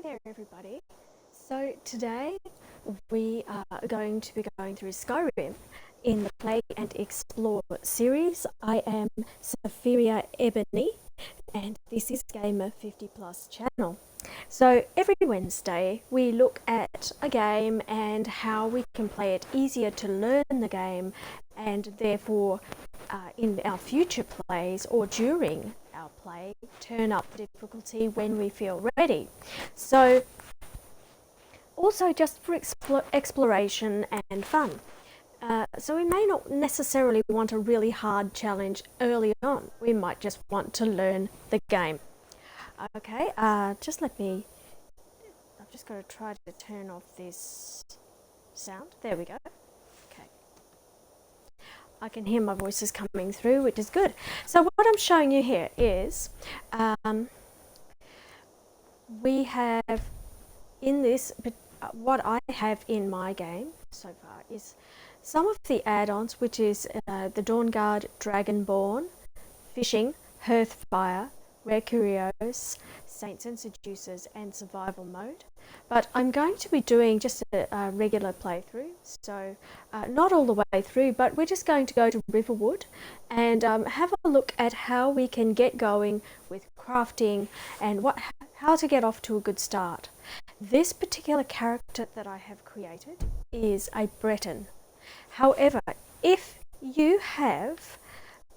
Hi there everybody. So today we are going to be going through Skyrim in the Play and Explore series. I am Sapphira Ebony and this is Gamer 50 Plus channel. So every Wednesday we look at a game and how we can play it easier to learn the game, and therefore in our future plays or during our play turn up the difficulty when we feel ready. So also just for exploration and fun. So we may not necessarily want a really hard challenge early on. We might just want to learn the game. Okay, just let me, I've just got to try to turn off this sound. There we go. Okay. I can hear my voices coming through, which is good. So what I'm showing you here is we have in this, what I have in my game so far is some of the add-ons, which is the Dawnguard, Dragonborn, Fishing, Hearthfire, Rare Curios, Saints and Seducers, and Survival Mode. But I'm going to be doing just a regular playthrough, so not all the way through, but we're just going to go to Riverwood and have a look at how we can get going with crafting and how to get off to a good start. This particular character that I have created is a Breton. However, if you have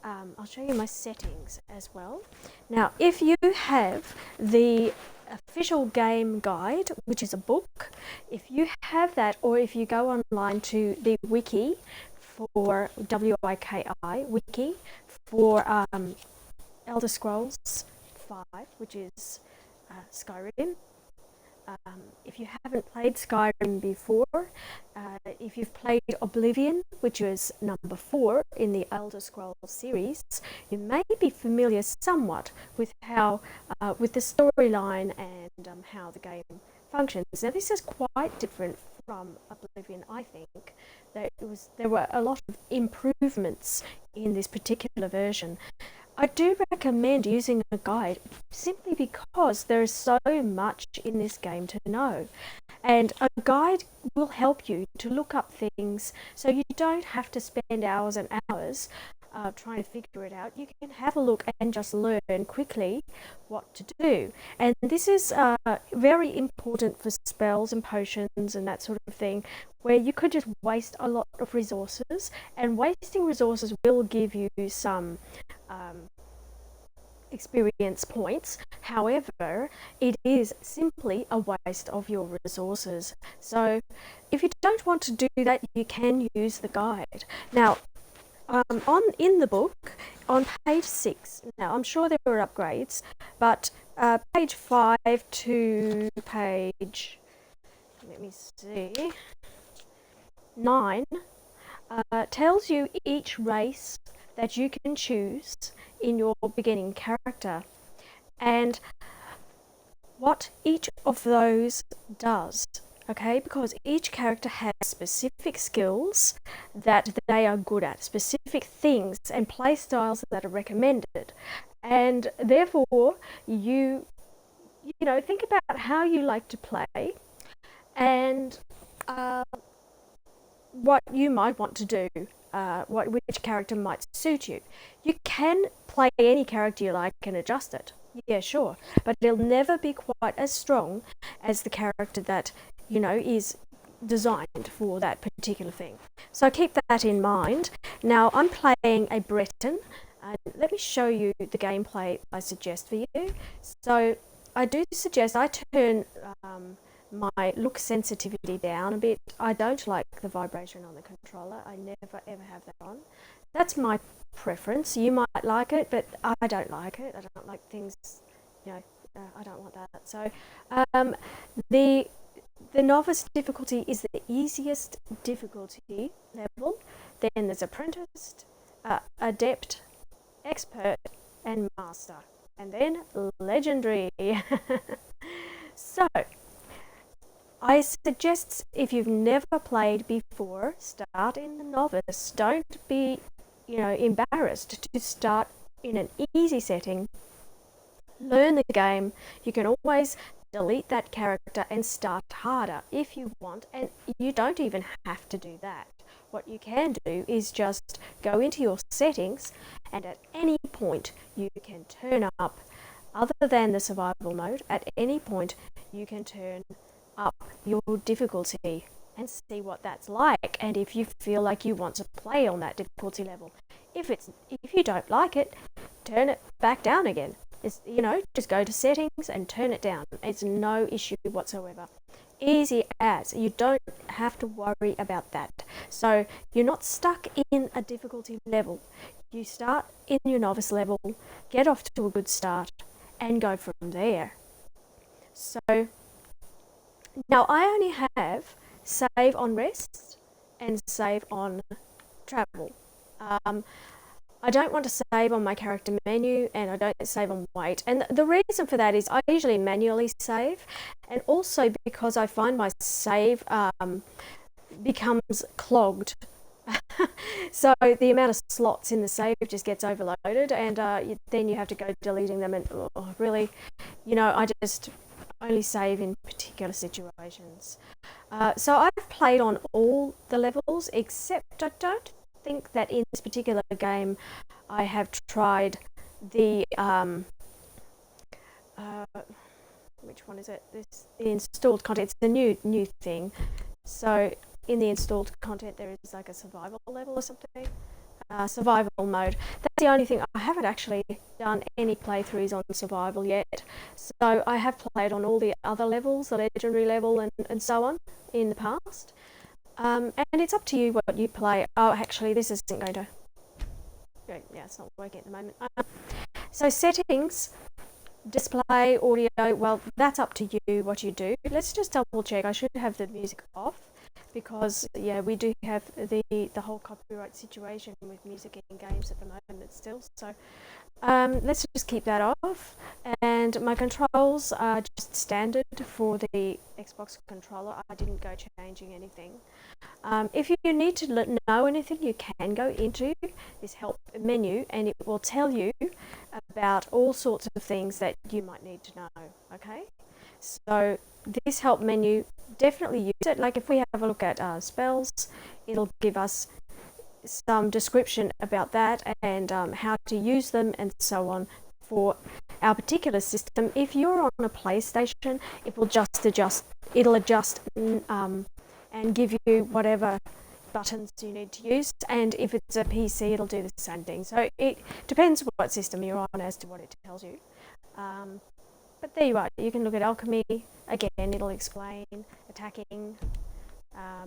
I'll show you my settings as well. Now, if you have the official game guide, which is a book, if you have that, or if you go online to the wiki for WIKI wiki for Elder Scrolls 5, which is Skyrim. If you haven't played Skyrim before, if you've played Oblivion, which was number 4 in the Elder Scrolls series, you may be familiar somewhat with how, with the storyline and how the game functions. Now, this is quite different from Oblivion. I think that there were a lot of improvements in this particular version. I do recommend using a guide simply because there is so much in this game to know, and a guide will help you to look up things so you don't have to spend hours and hours trying to figure it out. You can have a look and just learn quickly what to do, and this is very important for spells and potions and that sort of thing, where you could just waste a lot of resources, and wasting resources will give you some experience points. However, it is simply a waste of your resources. So if you don't want to do that, you can use the guide. Now, in the book, on page 6, now I'm sure there were upgrades, but page 5 to page, let me see, 9 tells you each race that you can choose in your beginning character and what each of those does. Okay, because each character has specific skills that they are good at, specific things and play styles that are recommended, and therefore you know, think about how you like to play and what you might want to do, which character might suit you. You can play any character you like and adjust it, yeah, sure, but it'll never be quite as strong as the character that, you know, is designed for that particular thing. So keep that in mind. Now, I'm playing a Breton. Let me show you the gameplay I suggest for you. So I do suggest I turn my look sensitivity down a bit. I don't like the vibration on the controller. I never ever have that on. That's my preference. You might like it, but I don't like it. I don't like things, you know, I don't want that. So the novice difficulty is the easiest difficulty level. Then there's apprentice, adept, expert, and master, and then legendary. So I suggest, if you've never played before, start in the novice. Don't be, you know, embarrassed to start in an easy setting. Learn the game. You can always delete that character and start harder if you want, and you don't even have to do that. What you can do is just go into your settings, and at any point you can turn up, other than the survival mode, at any point you can turn up your difficulty and see what that's like, and if you feel like you want to play on that difficulty level. If you don't like it, turn it back down again. It's, just go to settings and turn it down. It's no issue whatsoever. Easy as. You don't have to worry about that. So you're not stuck in a difficulty level. You start in your novice level, get off to a good start, and go from there. So now I only have save on rest and save on travel. I don't want to save on my character menu, and I don't save on weight. And the reason for that is I usually manually save, and also because I find my save becomes clogged. So the amount of slots in the save just gets overloaded, and then you have to go deleting them, and really, I just only save in particular situations. So I've played on all the levels, except I don't think that in this particular game I have tried the which one is it? The installed content. It's a new thing. So in the installed content there is like a survival level or something. Survival mode. That's the only thing. I haven't actually done any playthroughs on survival yet. So I have played on all the other levels, the legendary level and so on in the past. And it's up to you what you play. Oh, actually, this isn't going to... Yeah, it's not working at the moment. So settings, display, audio, well, that's up to you what you do. Let's just double check. I should have the music off because, yeah, we do have the whole copyright situation with music in games at the moment still. So let's just keep that off. And my controls are just standard for the Xbox controller. I didn't go changing anything. If you need to know anything, you can go into this help menu and it will tell you about all sorts of things that you might need to know, okay? So this help menu, definitely use it. Like if we have a look at spells, it'll give us some description about that and how to use them and so on for our particular system. If you're on a PlayStation, it will just adjust, it'll adjust and give you whatever buttons you need to use, and if it's a PC it'll do the same thing. So it depends what system you're on as to what it tells you. But there you are, you can look at alchemy, again it'll explain attacking,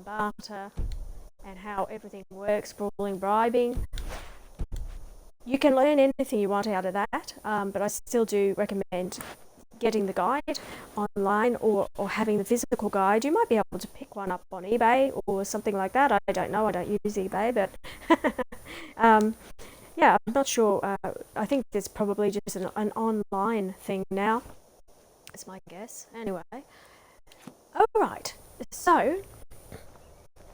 barter, and how everything works, brawling, bribing. You can learn anything you want out of that, but I still do recommend getting the guide online or having the physical guide. You might be able to pick one up on eBay or something like that. I don't know, I don't use eBay, but yeah, I'm not sure. I think there's probably just an online thing now. That's my guess. Anyway, alright, so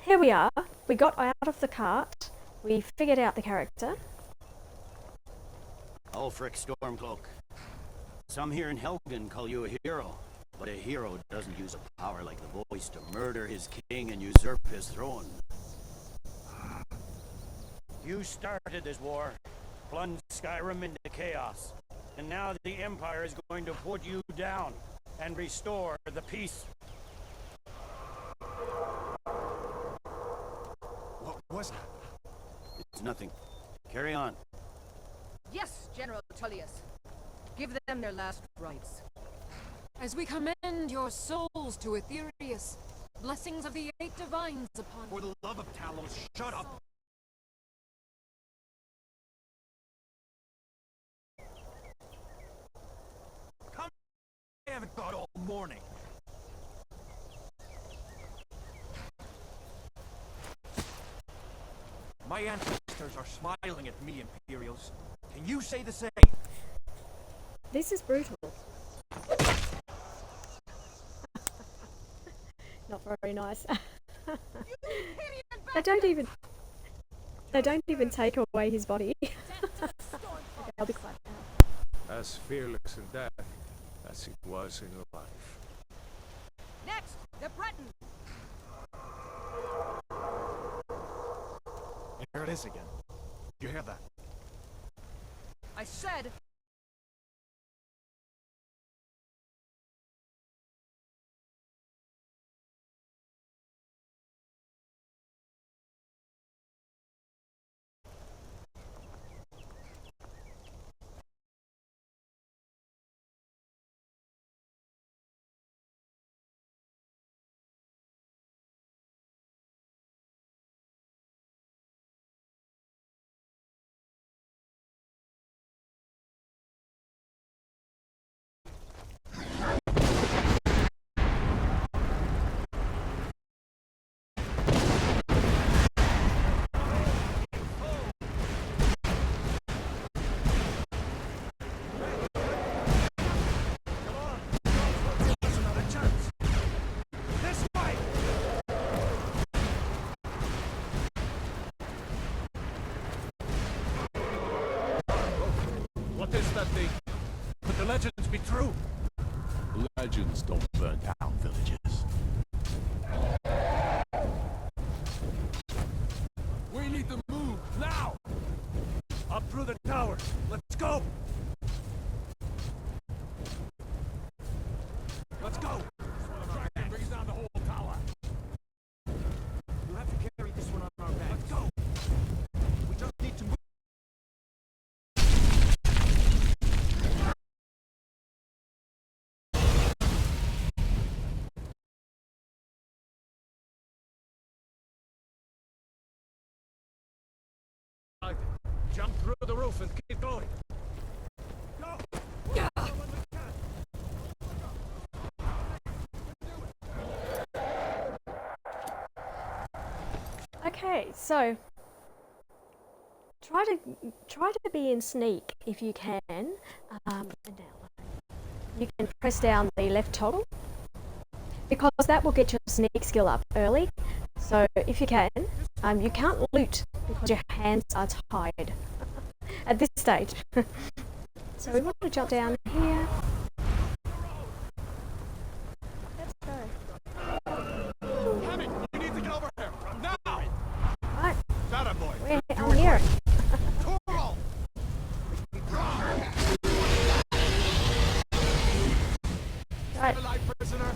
here we are. We got out of the cart, we figured out the character. Ulfric Stormcloak. Some here in Helgen call you a hero, but a hero doesn't use a power like the voice to murder his king and usurp his throne. You started this war, plunged Skyrim into chaos, and now the Empire is going to put you down and restore the peace. What was that? It's nothing. Carry on. Yes, General Tullius. Give them their last rites. As we commend your souls to Aetherius, blessings of the eight divines upon For the love of Talos, shut up! Come, I haven't thought all morning. My ancestors are smiling at me, Imperials. Can you say the same? This is brutal. Not very nice. They don't even take away his body. Okay, I'll be quiet now. As fearless in death as he was in life. Next, the Breton. Here it is again. You hear that? I said... What is that thing? Could the legends be true? Legends don't burn down villages. We need to move, now! Up through the tower. Let's go! Let's go! Dragon brings down the whole tower. We'll have to carry this one on our backs. Let's go! We just need to move. Jump through the roof and keep going. Go! Yeah. Okay, so try to be in sneak if you can. You can press down the left toggle because that will get your sneak skill up early. So if you can, you can't loot because your hands are tied at this stage. So we want to jump down here. Let's go. Damn it! You need to get over here! Now! Right, Got it, boy! I'm here. Coral! Right, Alive, prisoner!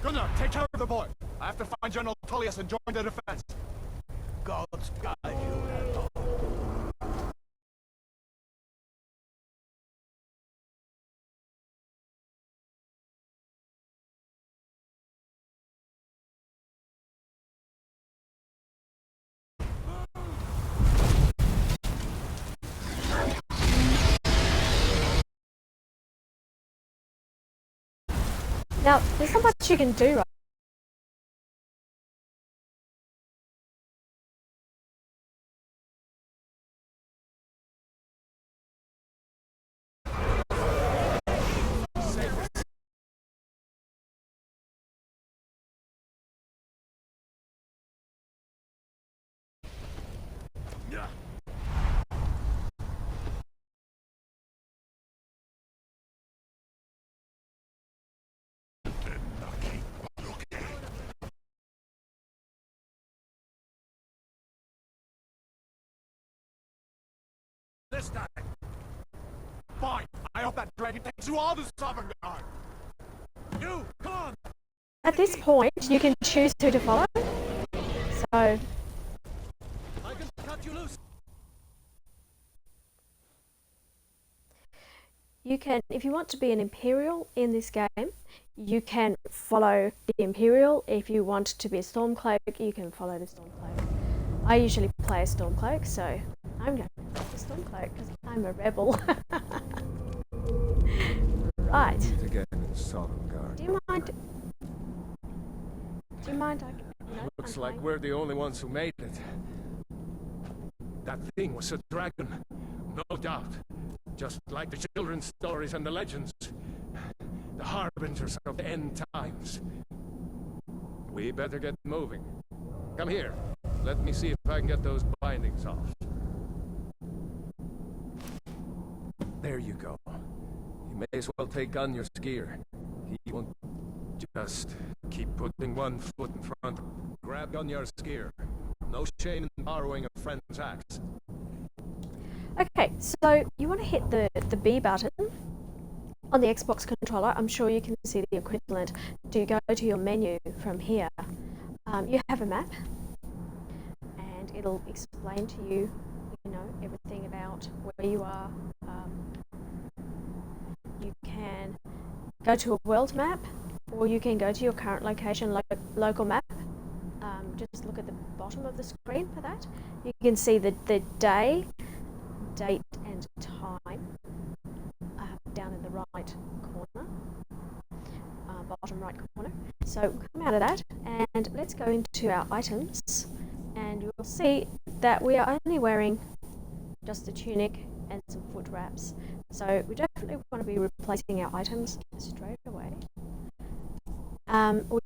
Gunnar, take care of the boy. I have to find General Tullius and join the defense. God's guide you, Breton. now there's not much you can do, right? This time. Fine. I hope that dragon takes you all to Sovereign Guard. You, come on. At this point, you can choose who to follow. So I can cut you loose. you can, if you want to be an Imperial in this game, you can follow the Imperial. If you want to be a Stormcloak, you can follow the Stormcloak. I usually play a Stormcloak, so I'm going to play the Stormcloak because I'm a rebel. Right. Again in Sovereign Guard. Do you mind? Do you mind? Looks like we're the only ones who made it. That thing was a dragon, no doubt. Just like the children's stories and the legends. The harbingers of the end times. We better get moving. Come here. Let me see if I can get those bindings off. There you go. You may as well take on your skier. He won't just keep putting one foot in front. Grab Gunjar's skier. No shame in borrowing a friend's axe. Okay, so you want to hit the B button on the Xbox controller. I'm sure you can see the equivalent. To go to your menu from here, you have a map, and it'll explain to you, everything about where you are. You can go to a world map, or you can go to your current location, local map. Just look at the bottom of the screen for that. You can see the day, date and time down in the right corner, bottom right corner. So come out of that and let's go into our items, and you'll see that we are only wearing just a tunic and some foot wraps. So we definitely want to be replacing our items straight away.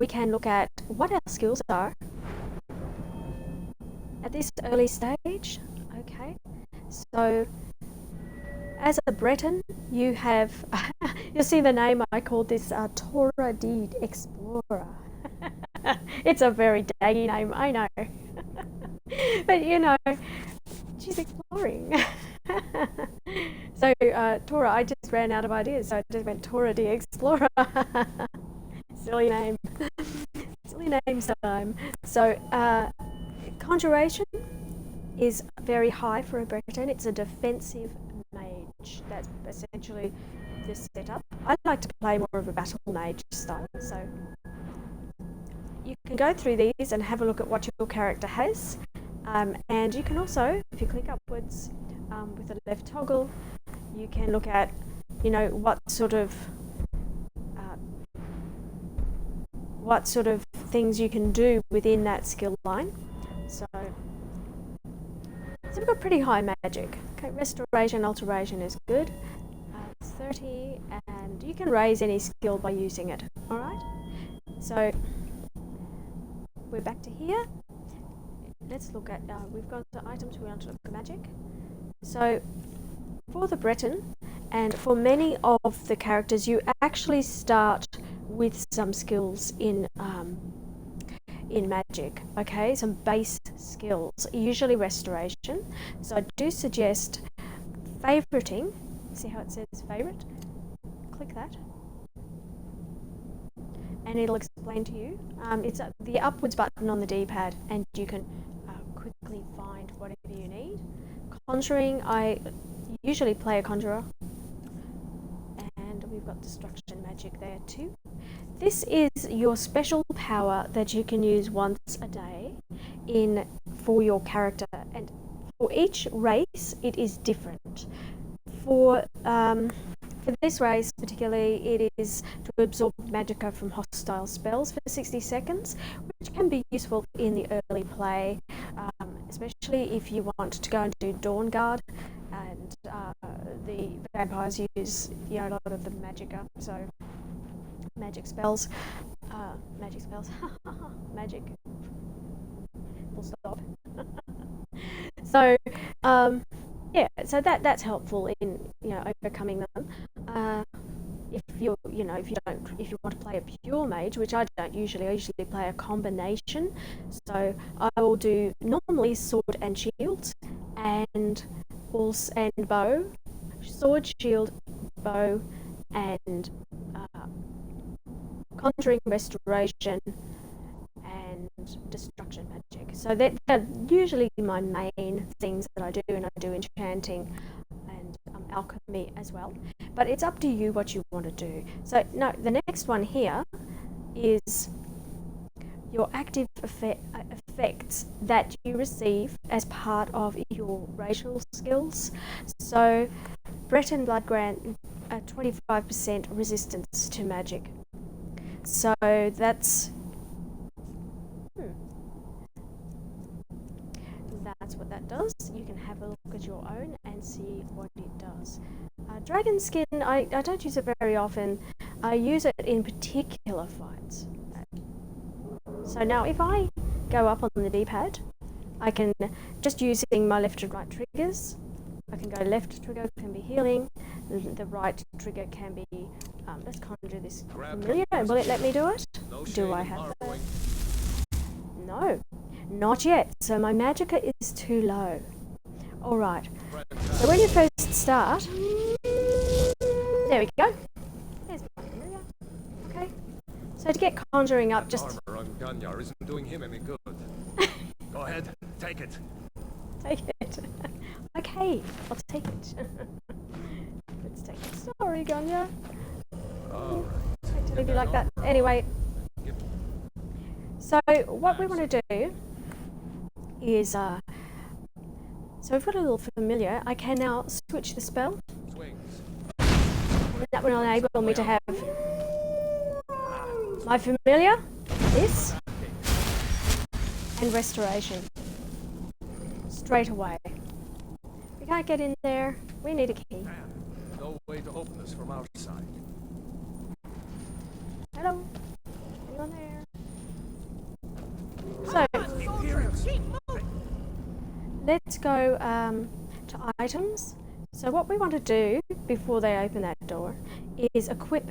We can look at what our skills are at this early stage. Okay, so as a Breton, you have, you'll see the name I called this Torah Deed Explorer. It's a very daggy name, I know. But she's exploring. So Torah, I just ran out of ideas, so I just went Torah Deed Explorer. Silly name. Silly name time. So conjuration is very high for a Breton. It's a defensive mage. That's essentially the setup. I like to play more of a battle mage style, so you can go through these and have a look at what your character has, and you can also, if you click upwards with the left toggle, you can look at what sort of things you can do within that skill line. So we've got pretty high magic. Okay, restoration, alteration is good. It's 30, and you can raise any skill by using it. All right. So we're back to here. Let's look at. We've got the items. We want to look at magic. So for the Breton, and for many of the characters, you actually start with some skills in magic, okay, some base skills, usually restoration. So I do suggest favoriting. See how it says favorite? Click that and it'll explain to you. It's the upwards button on the D-pad, and you can quickly find whatever you need. Conjuring, I usually play a conjurer, and we've got destruction magic there too. This is your special power that you can use once a day for your character, and for each race it is different. For this race particularly, it is to absorb magicka from hostile spells for 60 seconds, which can be useful in the early play, especially if you want to go and do Dawn Guard, and the vampires use a lot of the magicka, so magic spells, magic, full stop. So so that's helpful in overcoming them. If you want to play a pure mage, which I don't usually, I usually play a combination. So I will do normally sword and shield, and bow, sword, shield, bow, and conjuring, restoration, and destruction magic. So they're usually my main things that I do, and I do enchanting and alchemy as well. But it's up to you what you want to do. So no, the next one here is your active effects that you receive as part of your racial skills. So Breton blood grant 25% resistance to magic. So that's what that does. You can have a look at your own and see what it does. Dragon skin, I don't use it very often. I use it in particular fights. So now if I go up on the D-pad, I can, just using my left and right triggers, I can go left trigger can be healing, the right trigger can be. Let's conjure this Grab familiar. Will it let me do it? No Do shame I in have that? borrowing. No, not yet. So my magicka is too low. Alright, so when you first start, there we go. There's my familiar. Okay, so to get conjuring up, just Armor on Ganyar isn't doing him any good. Go ahead, take it. take it. Okay, I'll take it. Let's take it. Sorry, Ganya. All right. Hate to leave you like that. Anyway, so what we want to do is, so we've got a little familiar. I can now switch the spell. Swings. And that will enable me to have my familiar, this, and restoration. Straight away. We can't get in there. We need a key. Man, no way to open this from our side. Hello? Anyone there? So, let's go to items. So what we want to do before they open that door is equip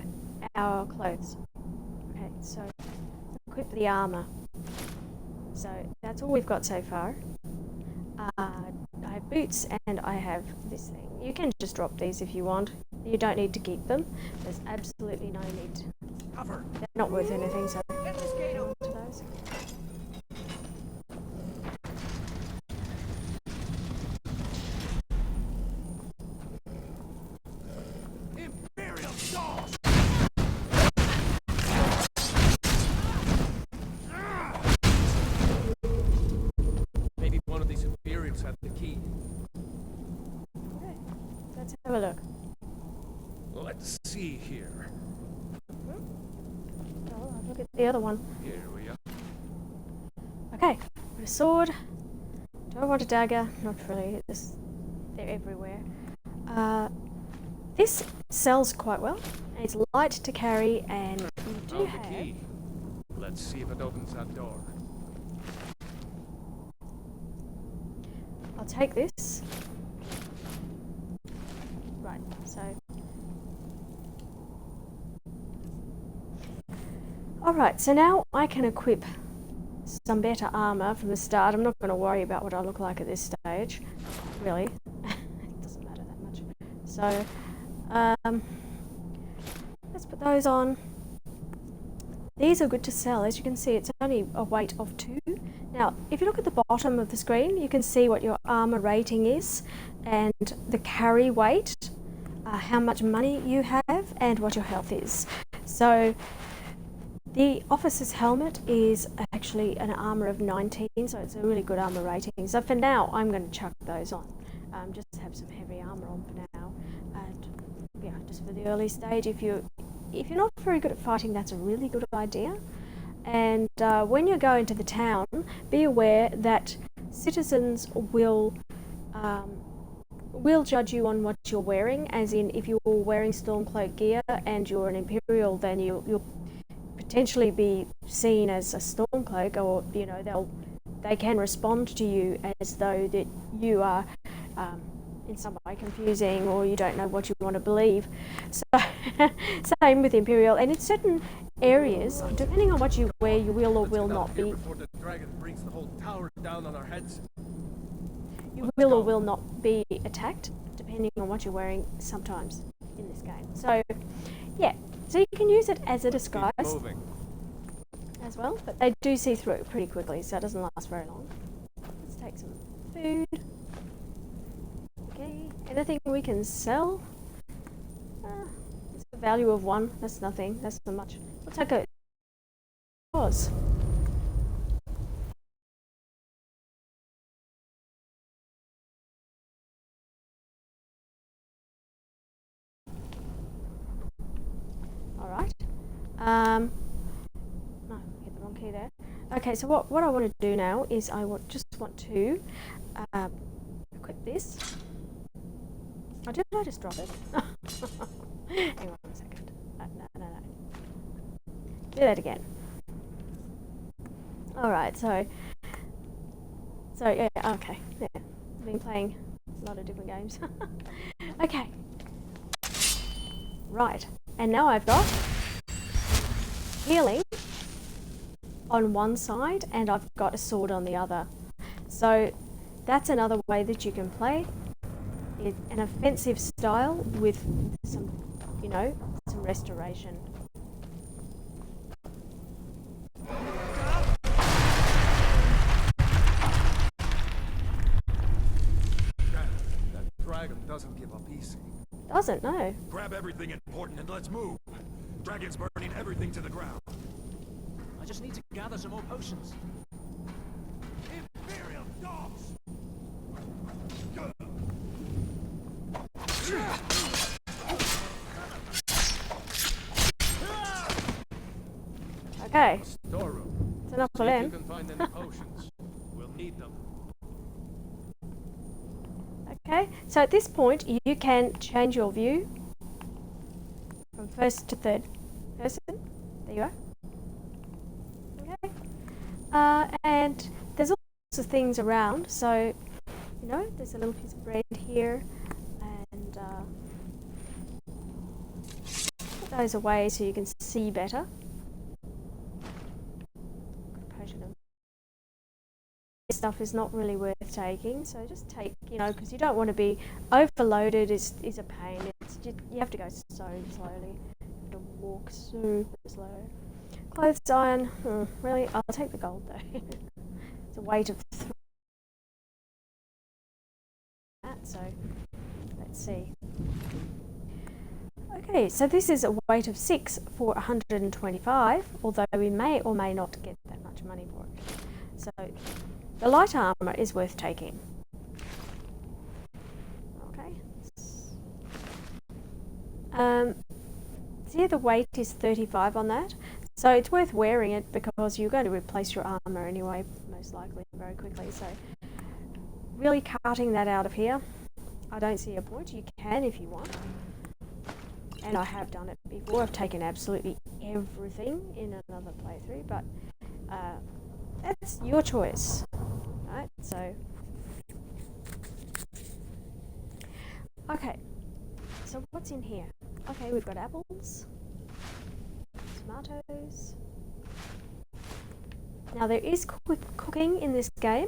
our clothes. Okay, so equip the armor. So that's all we've got so far. I have boots and I have this thing. You can just drop these if you want. You don't need to keep them. There's absolutely no need to. Cover. They're not worth anything, so Get this gate hang open. on to those. Imperial dolls. Maybe one of these Imperials had the key. Okay, let's have a look. Let's see here. Oh, I'll look at the other one. Here we are. Okay, a sword. Do I want a dagger? Not really. They're everywhere. This sells quite well. It's light to carry, and you do Found the have. key. Let's see if it opens that door. I'll take this. Right, so. Alright, so now I can equip some better armour from the start. I'm not going to worry about what I look like at this stage, really. It doesn't matter that much. So, let's put those on. These are good to sell. As you can see, it's only a weight of 2. Now, if you look at the bottom of the screen, you can see what your armour rating is and the carry weight, how much money you have, and what your health is. So, the officer's helmet is actually an armour of 19, so it's a really good armour rating. So for now, I'm going to chuck those on. Just have some heavy armour on for now. And yeah, just for the early stage, if you're not very good at fighting, that's a really good idea. And when you go into the town, be aware that citizens will judge you on what you're wearing. As in, if you're wearing Stormcloak gear and you're an Imperial, then you'll potentially be seen as a Stormcloak, or they can respond to you as though that you are in some way confusing, or you don't know what you want to believe. So same with Imperial, and in certain areas, depending on what you wear, you will or Let's will get out not of here be. before the dragon brings the whole tower down on our heads. You will or will not be attacked, depending on what you're wearing sometimes in this game. So, yeah, so you can use it as a disguise Keep moving. as well, but they do see through it pretty quickly, so it doesn't last very long. Let's take some food. Okay, anything we can sell? It's the value of 1, that's nothing, that's not much. We'll take a pause. Alright. No, hit the wrong key there. Okay, so what I want to do now is just want to equip this. Oh, did I just drop it? Hang on a second. No. Do that again. Alright, so yeah, okay. Yeah. I've been playing a lot of different games. Okay. Right, and now I've got healing on one side and I've got a sword on the other. So that's another way that you can play it, an offensive style with some, you know, some restoration. That dragon doesn't give up easy. Doesn't, no. Grab everything important and let's move. Dragon's burning everything to the ground. I just need to gather some more potions. Imperial dogs! Okay, Storeroom. it's enough See for if you them. can find any potions. We'll need them. Okay, so at this point you can change your view from first to third person. There you are. Okay, and there's all sorts of things around. So, you know, there's a little piece of bread here, and put those away so you can see better. Potion of this stuff is not really worth taking, so just take, you know, because you don't want to be overloaded. Is a pain. It's just, you have to go so slowly. You have to walk super slow. Clothes iron, really? I'll take the gold though. It's a weight of 3. So let's see. Okay, so this is a weight of 6 for 125, although we may or may not get that much money for it. So the light armor is worth taking. Okay. So yeah, the weight is 35 on that. So it's worth wearing it because you're going to replace your armor anyway, most likely, very quickly. So really cutting that out of here, I don't see a point. You can if you want. And I have done it before. I've taken absolutely everything in another playthrough, but that's your choice. Right, so okay, so what's in here? Okay, we've got apples, tomatoes. Now there is quick cooking in this game,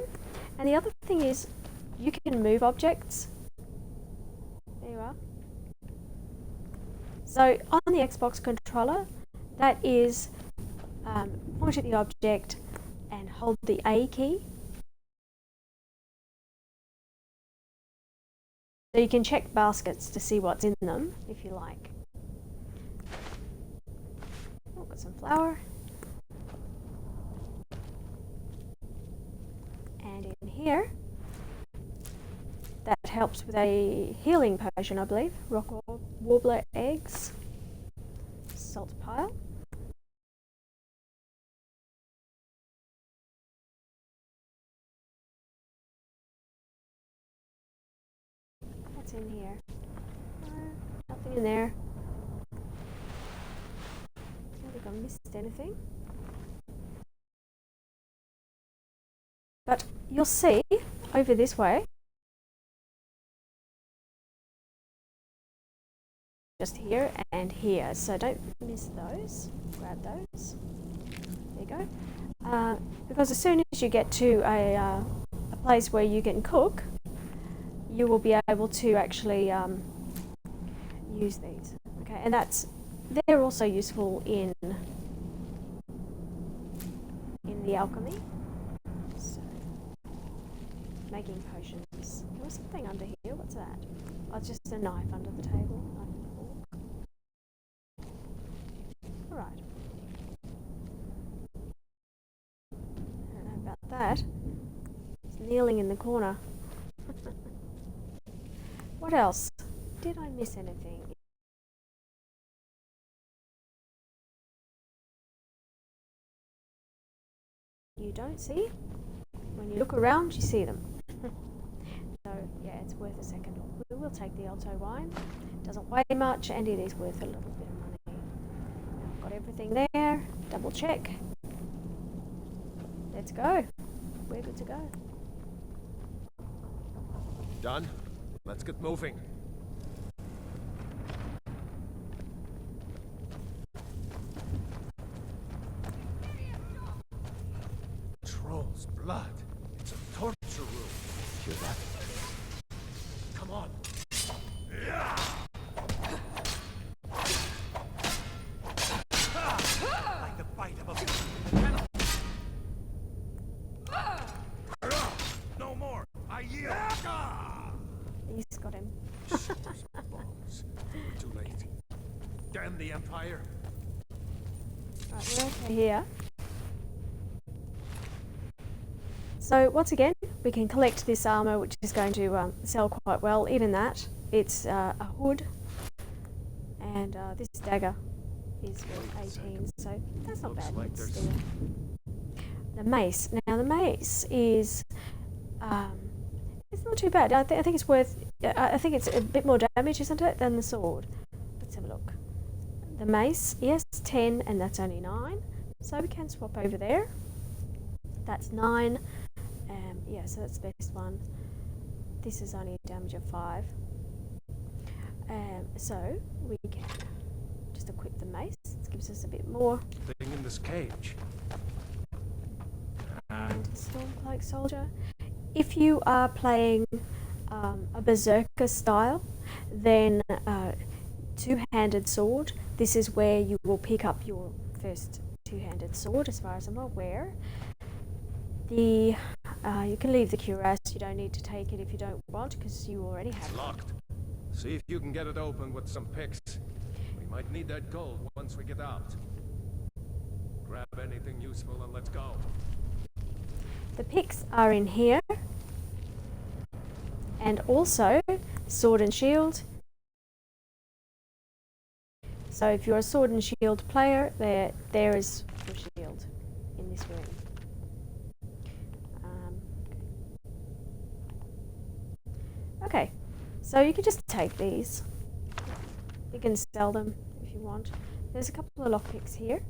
and the other thing is you can move objects. There you are. So on the Xbox controller, that is point at the object and hold the A key. So you can check baskets to see what's in them, if you like. Oh, got some flour. And in here, that helps with a healing potion, I believe. Rock warbler eggs. Salt pile. What's in here? Nothing in there. I don't think I missed anything. But you'll see over this way, just here and here, so don't miss those. Grab those. There you go. Because as soon as you get to a place where you can cook, you will be able to actually use these. Okay, and they're also useful in the alchemy. So, making potions. There was something under here. What's that? Oh, it's just a knife under the table. Knife and fork. Alright. I don't know about that. It's kneeling in the corner. What else? Did I miss anything? You don't see? When you look around, you see them. So, yeah, it's worth a second. We will take the Alto wine. Doesn't weigh much, and it is worth a little bit of money. I've got everything there. Double check. Let's go. We're good to go. Done? Let's get moving. understand the Empire. Right, we're okay here. So once again, we can collect this armor, which is going to sell quite well. Even that, it's a hood, and this dagger is worth 18, so that's not bad. Like It's there's still... The mace. Now the mace is, it's not too bad. I think it's worth. I think it's a bit more damage, isn't it, than the sword? Let's have a look. The mace, yes, 10, and that's only 9. So we can swap over there. That's 9. Yeah, so that's the best one. This is only a damage of 5. So we can just equip the mace. It gives us a bit more. thing in this cage. And Stormcloak Soldier. If you are playing a berserker style, then two-handed sword. This is where you will pick up your first two-handed sword, as far as I'm aware. The you can leave the cuirass. You don't need to take it if you don't want, because you already have It's it. locked. See if you can get it open with some picks. We might need that gold once we get out. Grab anything useful and let's go. The picks are in here, and also sword and shield. So if you're a sword and shield player, there is your shield in this room. Okay, so you can just take these. You can sell them if you want. There's a couple of lockpicks here.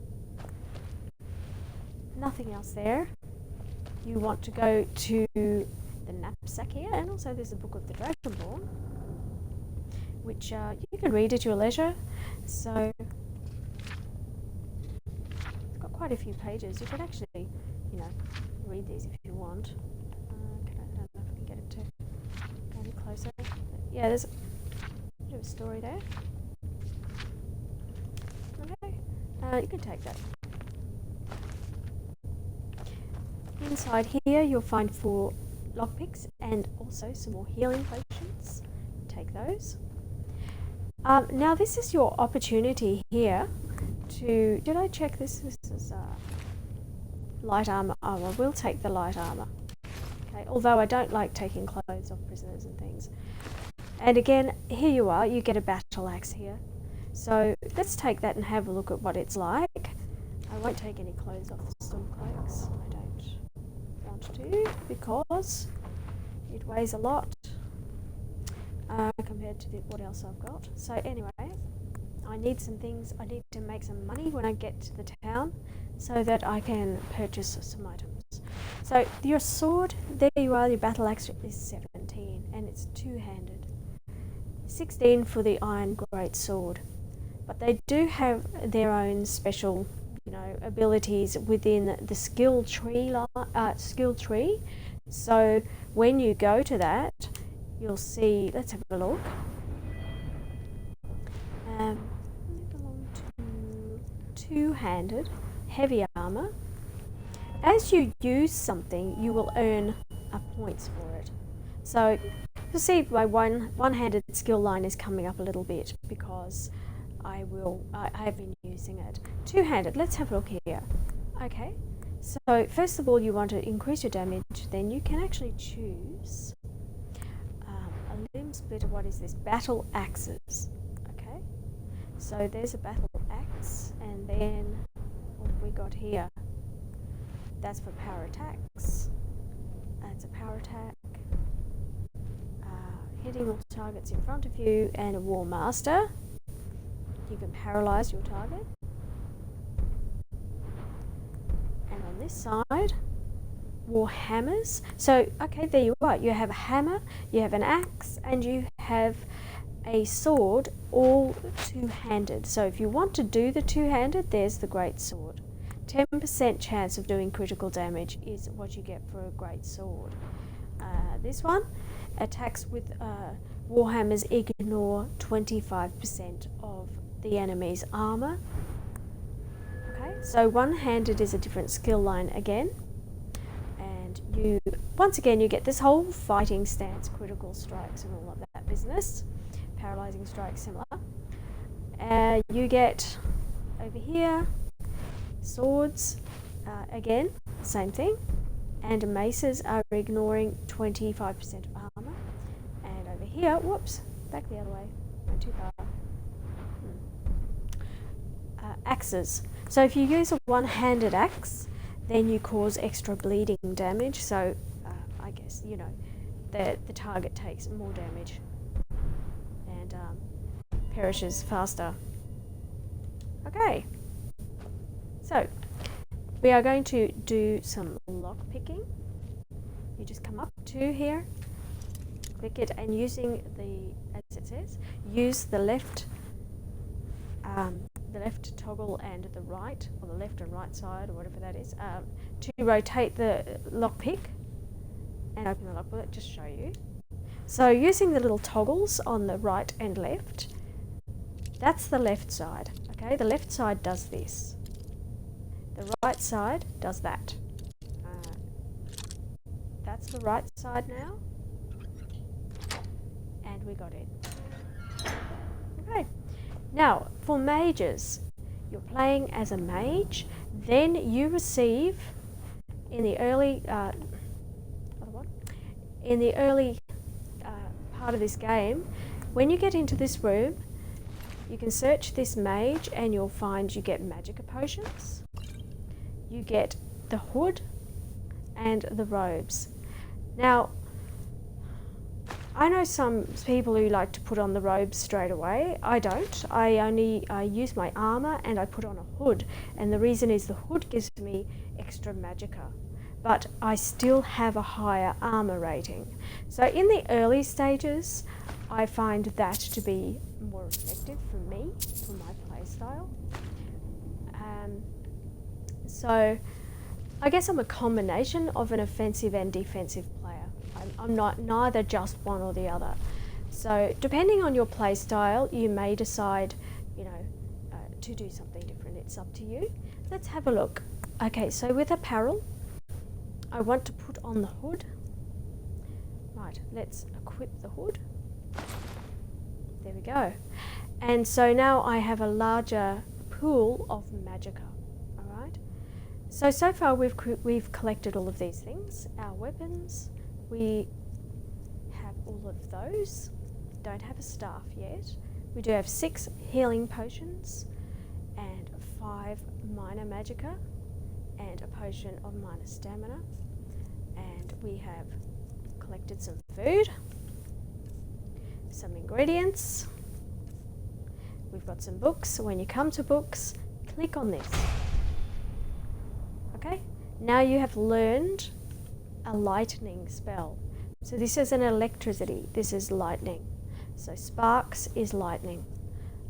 Nothing else there. You want to go to the knapsack here, and also there's a book of the Dragonborn, which you can read at your leisure. So it's got quite a few pages. You could actually, read these if you want. I don't know if I can get it to go any closer. But yeah, there's a bit of a story there. Okay, you can take that. Inside here you'll find 4 lockpicks and also some more healing potions. Take those. Now this is your opportunity here to... Did I check this? This is light armor. Oh, I will take the light armor. Okay, although I don't like taking clothes off prisoners and things. And again, here you are. You get a battle axe here. So let's take that and have a look at what it's like. I won't take any clothes off the Stormcloaks. I don't want to, because it weighs a lot compared to what else I've got. So anyway, I need some things. I need to make some money when I get to the town so that I can purchase some items. So your sword, there you are, your battle axe is 17 and it's two-handed. 16 for the iron great sword. But they do have their own special, abilities within the skill tree. So when you go to that, you'll see. Let's have a look. They belong to two-handed, heavy armor. As you use something, you will earn points for it. So you'll see my one-handed skill line is coming up a little bit because I have been using it. Two-handed, let's have a look here. Okay, so first of all you want to increase your damage, then you can actually choose a limb splitter. What is this? Battle axes. Okay, so there's a battle axe, and then what have we got here? That's for power attacks. That's a power attack. Hitting all targets in front of you, and a War Master. You can paralyze your target. And on this side, War Hammers. So, okay, there you are. You have a hammer, you have an axe, and you have a sword, all two-handed. So if you want to do the two-handed, there's the great sword. 10% chance of doing critical damage is what you get for a great sword. This one, attacks with Warhammers ignore 25% of the enemy's armor. Okay, so one-handed is a different skill line again, and once again you get this whole fighting stance, critical strikes and all of that business, paralyzing strikes similar, You get over here swords, again, same thing. And maces are ignoring 25% of armor. And over here, whoops, back the other way, went too far. Axes. So if you use a one-handed axe, then you cause extra bleeding damage. So I guess, you know, the target takes more damage and perishes faster. Okay. So we are going to do some lock picking. You just come up to here, click it, and using the, as it says, use the left toggle and the right, or the left and right side, or whatever that is, to rotate the lockpick and open the lock. Will it just show you? So using the little toggles on the right and left, that's the left side. Okay, the left side does this. The right side does that. That's the right side now. And we got it. Okay. Now, for mages, you're playing as a mage, then you receive in the early part of this game, when you get into this room, you can search this mage and you'll find you get magica potions, you get the hood and the robes. Now, I know some people who like to put on the robes straight away. I don't. I use my armor and I put on a hood, and the reason is the hood gives me extra magica, but I still have a higher armor rating. So in the early stages, I find that to be more effective for me, for my playstyle. So I guess I'm a combination of an offensive and defensive player. I'm not neither just one or the other. So depending on your play style, you may decide, you know, to do something different. It's up to you. Let's have a look. Okay, so with apparel, I want to put on the hood. Right, let's equip the hood. There we go. And so now I have a larger pool of magica. All right. So far we've collected all of these things. Our weapons. We have all of those. Don't have a staff yet. We do have 6 healing potions and 5 minor magica and a potion of minor stamina. And we have collected some food, some ingredients. We've got some books. So when you come to books, click on this. Okay? Now you have learned a lightning spell. So this is an electricity, this is lightning. So sparks is lightning,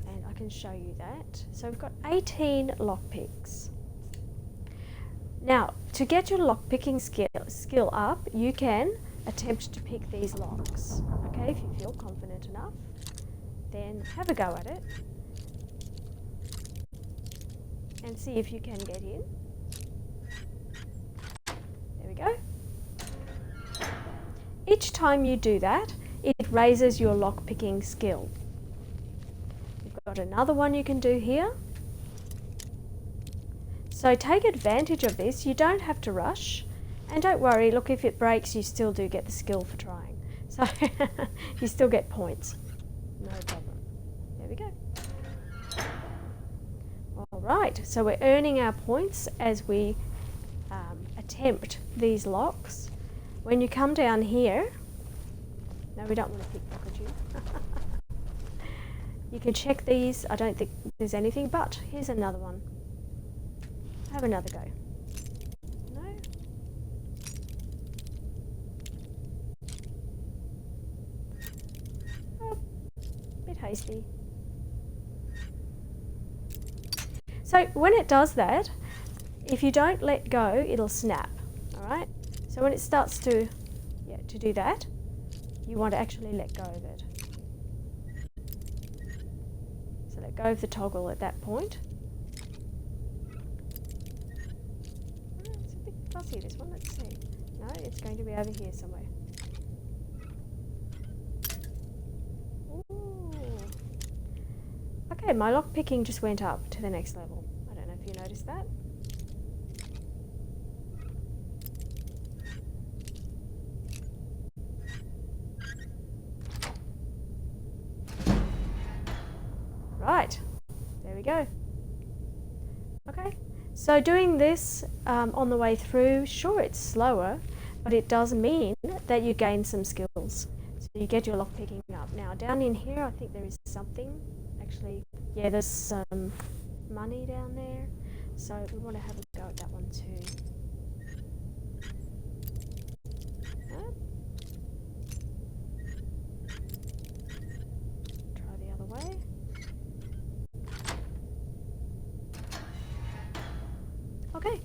and I can show you that. So we've got 18 lockpicks. Now, to get your lockpicking skill up, you can attempt to pick these locks. Okay, if you feel confident enough, then have a go at it and see if you can get in. There we go. Each time you do that, it raises your lockpicking skill. You've got another one you can do here. So take advantage of this. You don't have to rush. And don't worry, look, if it breaks, you still do get the skill for trying. So you still get points. No problem. There we go. All right, so we're earning our points as we attempt these locks. When you come down here, no, we don't want to pickpocket you. You can check these. I don't think there's anything, but here's another one. Have another go. No? Oh, bit hasty. So when it does that, if you don't let go, it'll snap. All right? So when it starts to do that, you want to actually let go of it. So let go of the toggle at that point. Oh, it's a bit fussy, this one. Let's see. No, it's going to be over here somewhere. Ooh. Okay, Yeah, my lockpicking just went up to the next level. I don't know if you noticed that. Right, there we go. Okay, so doing this on the way through, sure it's slower, but it does mean that you gain some skills. So you get your lockpicking up. Now down in here I think there is something, actually, yeah, there's some money down there. So we want to have a go at that one too. Try the other way. Okay.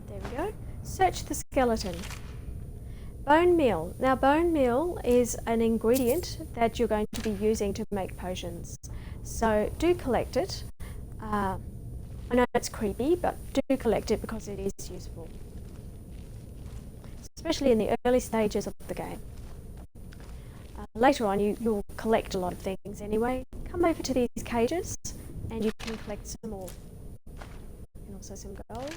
There we go. Search the skeleton. Bone meal. Now bone meal is an ingredient that you're going to be using to make potions. So do collect it. I know it's creepy, but do collect it because it is useful. Especially in the early stages of the game. Later on you'll collect a lot of things anyway. Come over to these cages and you can collect some more. And also some gold.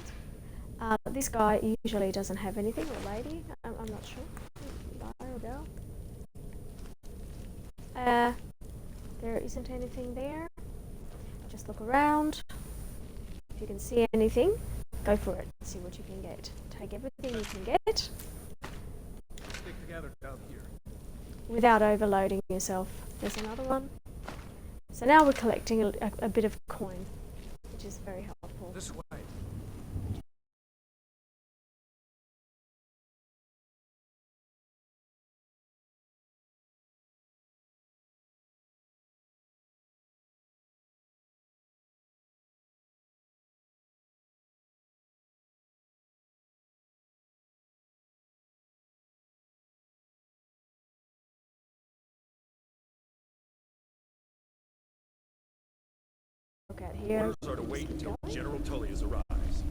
This guy usually doesn't have anything, or lady, I'm not sure. Guy or girl. There isn't anything there. Just look around. If you can see anything, go for it. See what you can get. Take everything you can get. Stick together down here. Without overloading yourself. There's another one. So now we're collecting a bit of coin, which is very helpful. This way. Look at here. Orders are to wait until General Tullius arrives.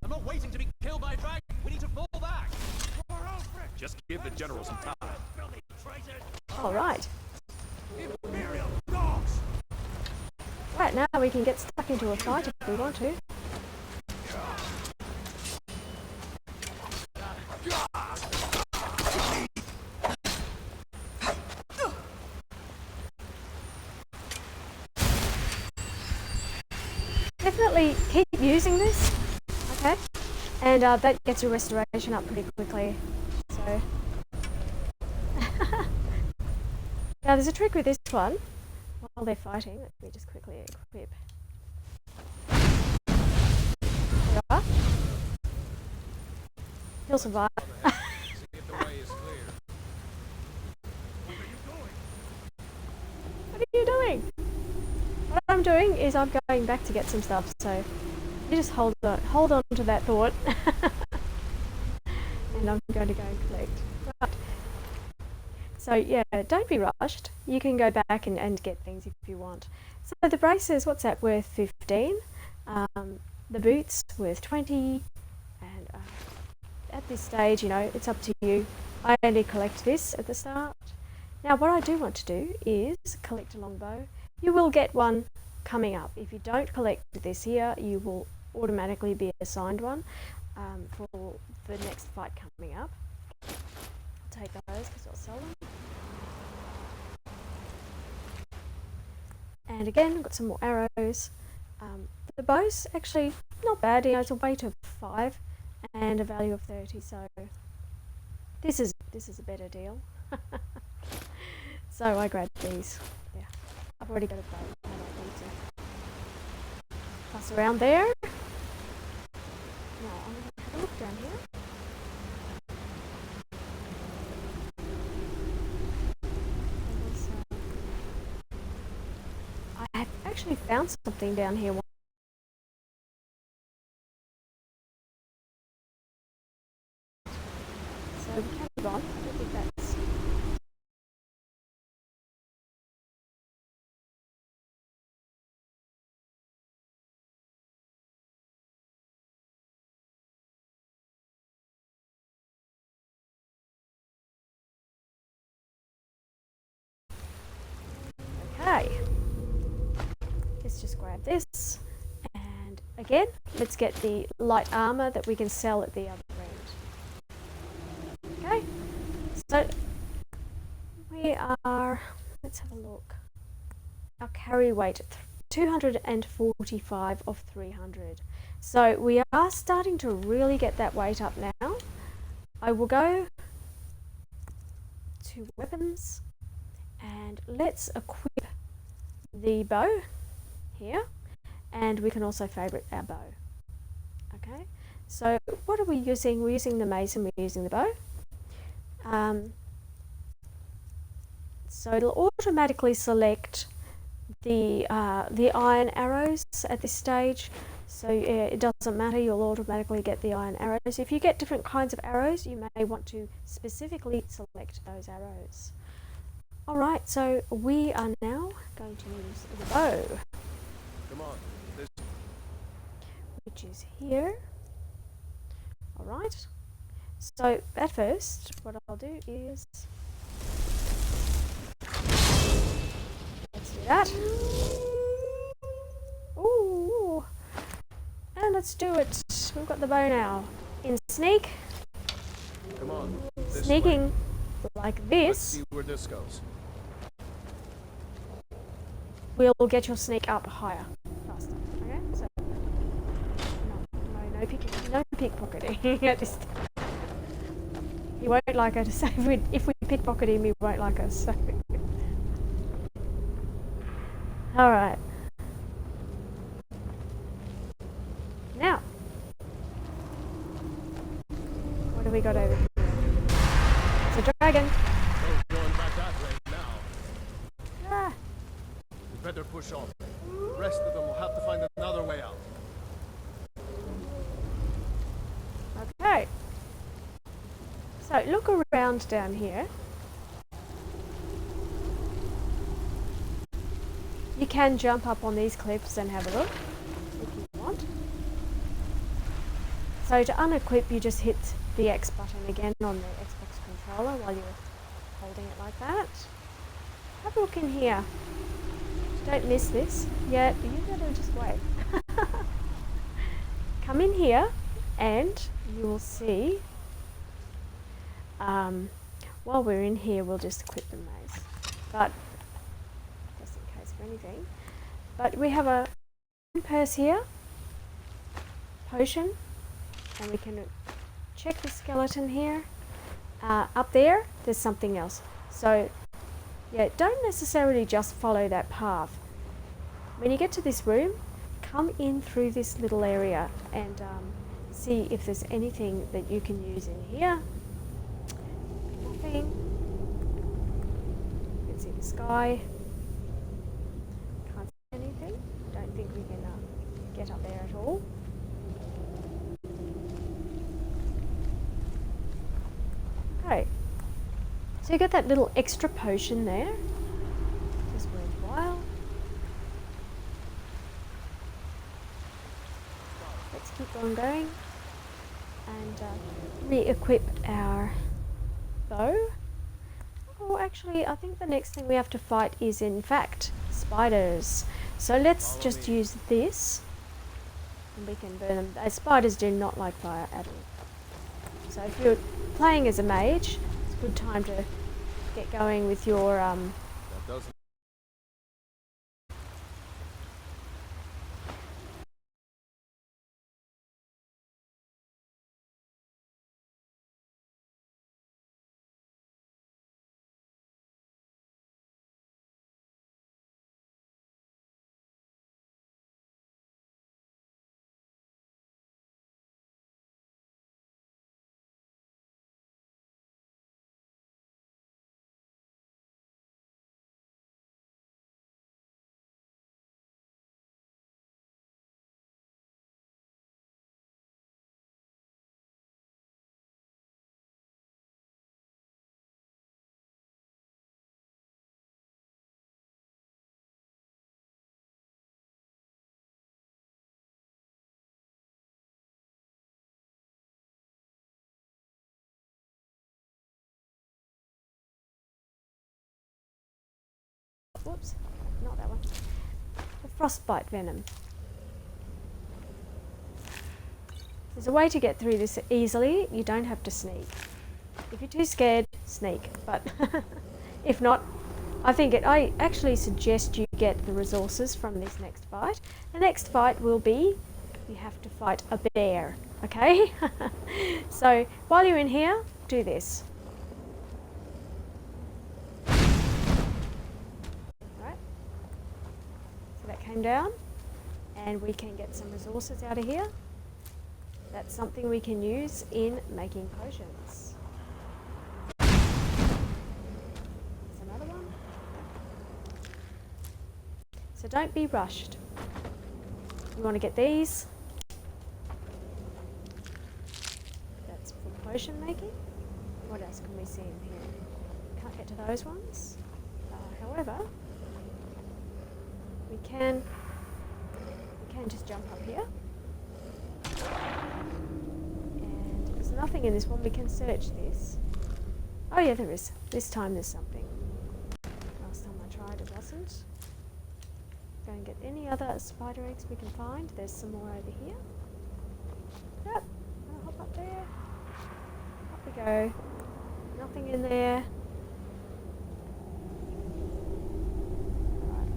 I'm not waiting to be killed by a dragon. We need to fall back. Just give the general some time. All right. Imperial dogs. Right, now we can get stuck into a fight if we want to. Definitely keep using this, okay? And that gets your restoration up pretty quickly. So now there's a trick with this one. While they're fighting, let me just quickly equip. There you are. He'll survive. See if the way is clear. What are you doing? What I'm doing is I'm going back to get some stuff, so you just hold on to that thought. And I'm going to go and collect. Right. So yeah, don't be rushed. You can go back and get things if you want. So the braces, what's that worth? 15. The boots worth 20. And at this stage, you know, it's up to you. I only collect this at the start. Now what I do want to do is collect a longbow. You will get one coming up. If you don't collect this here, you will automatically be assigned one for the next fight coming up. I'll take those because I'll sell them. And again, I've got some more arrows. The bow's actually not bad. You know, it's a weight of 5 and a value of 30. So this is a better deal. So I grabbed these. Yeah, I've already got a bow. I don't need to fuss around there. Now I'm going to have a look down here. I have actually found something down here. So we can move on. I don't think that's... grab this. And again, let's get the light armor that we can sell at the other end. Okay, so we are, let's have a look. Our carry weight, 245 of 300. So we are starting to really get that weight up now. I will go to weapons and let's equip the bow here, and we can also favorite our bow. Okay, so what are we using? We're using the mace and we're using the bow. So it'll automatically select the iron arrows at this stage, so it doesn't matter, you'll automatically get the iron arrows. If you get different kinds of arrows, you may want to specifically select those arrows. Alright, so we are now going to use the bow. Come on. Which is here. Alright, so at first what I'll do is, let's do that. Ooh, and let's do it. We've got the bow now. In sneak, Come on. This sneaking way. like Let's this see where this goes. will get your sneak up higher, faster. Okay, so no pickpocketing at this time. He won't like us. So if we pickpocket him, he won't like us. So. All right. Now, what do we got over here? It's a dragon. No going back that way now. Ah, We better push on. The rest of them will have to find another way out. okay. So look around down here. You can jump up on these cliffs and have a look if you want. So to unequip, you just hit the X button again on the Xbox controller while you're holding it like that. Have a look in here. Don't miss this. Yeah, you better just wait. Come in here and you will see, while we're in here, we'll just equip the mace. But just in case for anything. But we have a purse here, potion, and we can check the skeleton here. Up there, there's something else. So, yeah, don't necessarily just follow that path. When you get to this room, come in through this little area and see if there's anything that you can use in here. Nothing. You can see the sky. Can't see anything. Don't think we can get up there at all. Okay. So you got that little extra potion there. Just worthwhile. Let's keep on going and re-equip our bow. Oh, actually, I think the next thing we have to fight is, in fact, spiders. So let's just use this, and we can burn them. Spiders do not like fire at all. So if you're playing as a mage, it's a good time to get going with your That doesn't frostbite venom. There's a way to get through this easily. You don't have to sneak. If you're too scared, sneak. But if not, I actually suggest you get the resources from this next fight. The next fight will be, you have to fight a bear, okay? So while you're in here, do this. Right. So that came down, and we can get some resources out of here. That's something we can use in making potions. There's another one. So don't be rushed. You want to get these. That's for potion making. What else can we see in here? Can't get to those ones. However, we can just jump up here. And there's nothing in this one. We can search this. Oh yeah, there is. This time there's something. Last time I tried it wasn't. Go and get any other spider eggs we can find. There's some more over here. Yep. I'll hop up there. Up we go. Nothing in there. Right.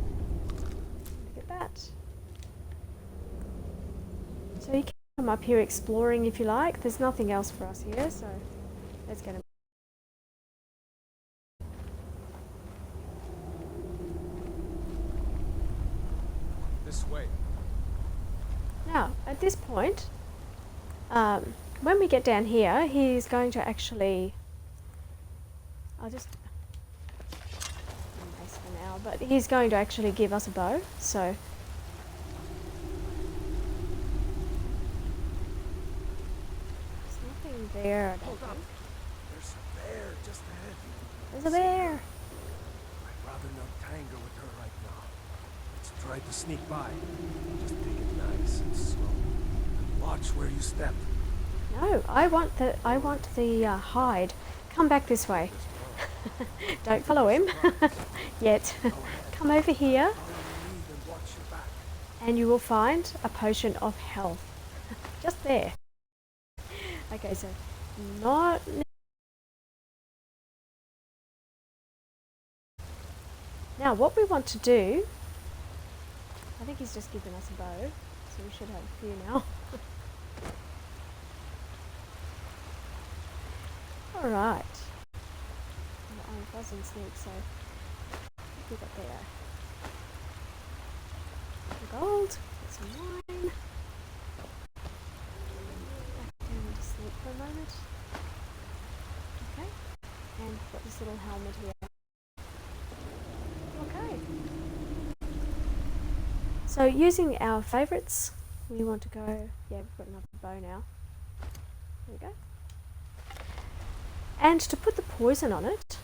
Look at that. So you can come up here exploring if you like. There's nothing else for us here, so let's get them. This way. Now, at this point, when we get down here, he's going to actually, I'll just erase for now, but he's going to actually give us a bow, so there's nothing there. I don't Hold up. think. There's a bear just ahead. There's a bear. I'd rather not tangle with her right now. Let's try to sneak by. Just take it nice and slow. And watch where you step. No, I want the hide. Come back this way. Don't follow him yet. Come over here, Follow your lead and watch your back. and you will find a potion of health. Just there. Okay, so not. Now, what we want to do, I think he's just given us a bow, so we should have a few now. Alright. I'm buzzing sneak, so we got there. Some gold, get some wine. Back down to sleep for a moment. Okay. And we've got this little helmet here. Okay. So using our favourites, we want to go, yeah, we've got another bow now. There we go. And to put the poison on it,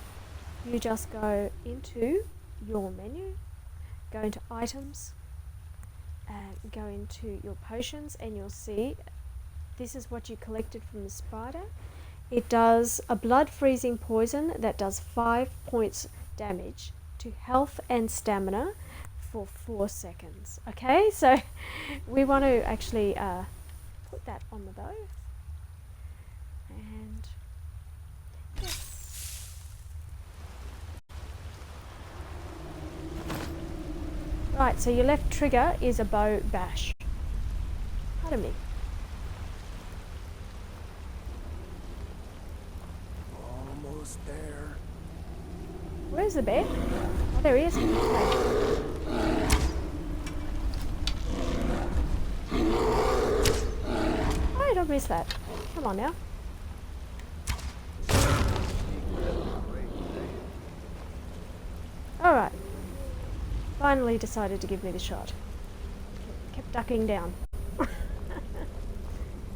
you just go into your menu, go into items, and go into your potions, and you'll see this is what you collected from the spider. It does a blood freezing poison that does 5 points damage to health and stamina for 4 seconds. Okay, so we want to actually put that on the bow. And yes. Right, so your left trigger is a bow bash. Pardon me. Almost there. Where's the bear? Oh, there he is. Oh, don't miss that. Come on now. Alright. Finally decided to give me the shot. Kept ducking down.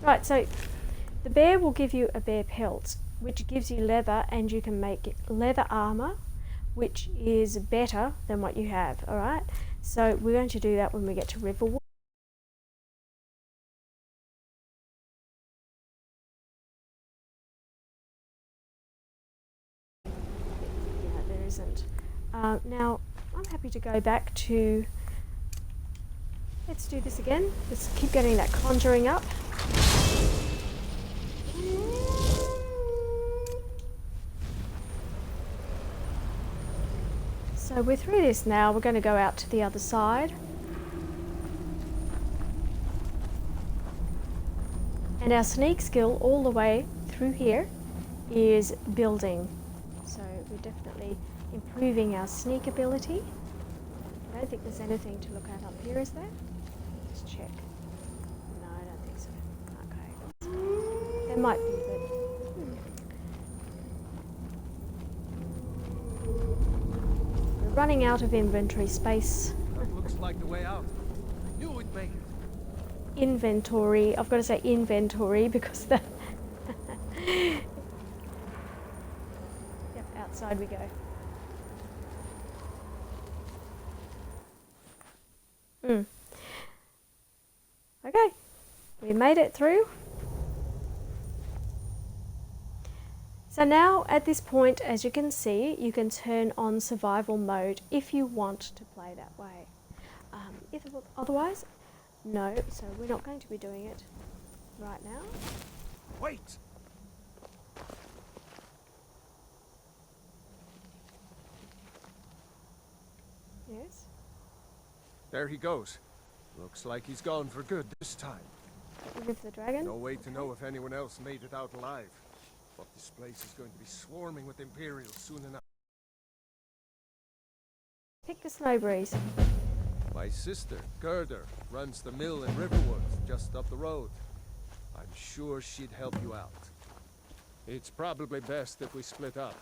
Right, so the bear will give you a bear pelt, which gives you leather, and you can make leather armor, which is better than what you have. Alright, so we're going to do that when we get to Riverwood. Yeah, there isn't. Now, I'm happy to go back to Let's do this again. Let's keep getting that conjuring up. So we're through this now. We're going to go out to the other side. And our sneak skill all the way through here is building. So we're definitely improving our sneak ability. I don't think there's anything to look at up here, is there? Let's check. No, I don't think so. Okay. There might be, but... We're running out of inventory space. That looks like the way out. I knew we'd make it. Inventory. I've got to say inventory because the... Yep, outside we go. Okay, we made it through. So now at this point, as you can see, you can turn on survival mode if you want to play that way. Otherwise, no, so we're not going to be doing it right now. Wait! Yes. There he goes. Looks like he's gone for good this time. With the dragon. No way to know if anyone else made it out alive. But this place is going to be swarming with Imperials soon enough. Pick the snow breeze. My sister, Gerda, runs the mill in Riverwood, just up the road. I'm sure she'd help you out. It's probably best if we split up.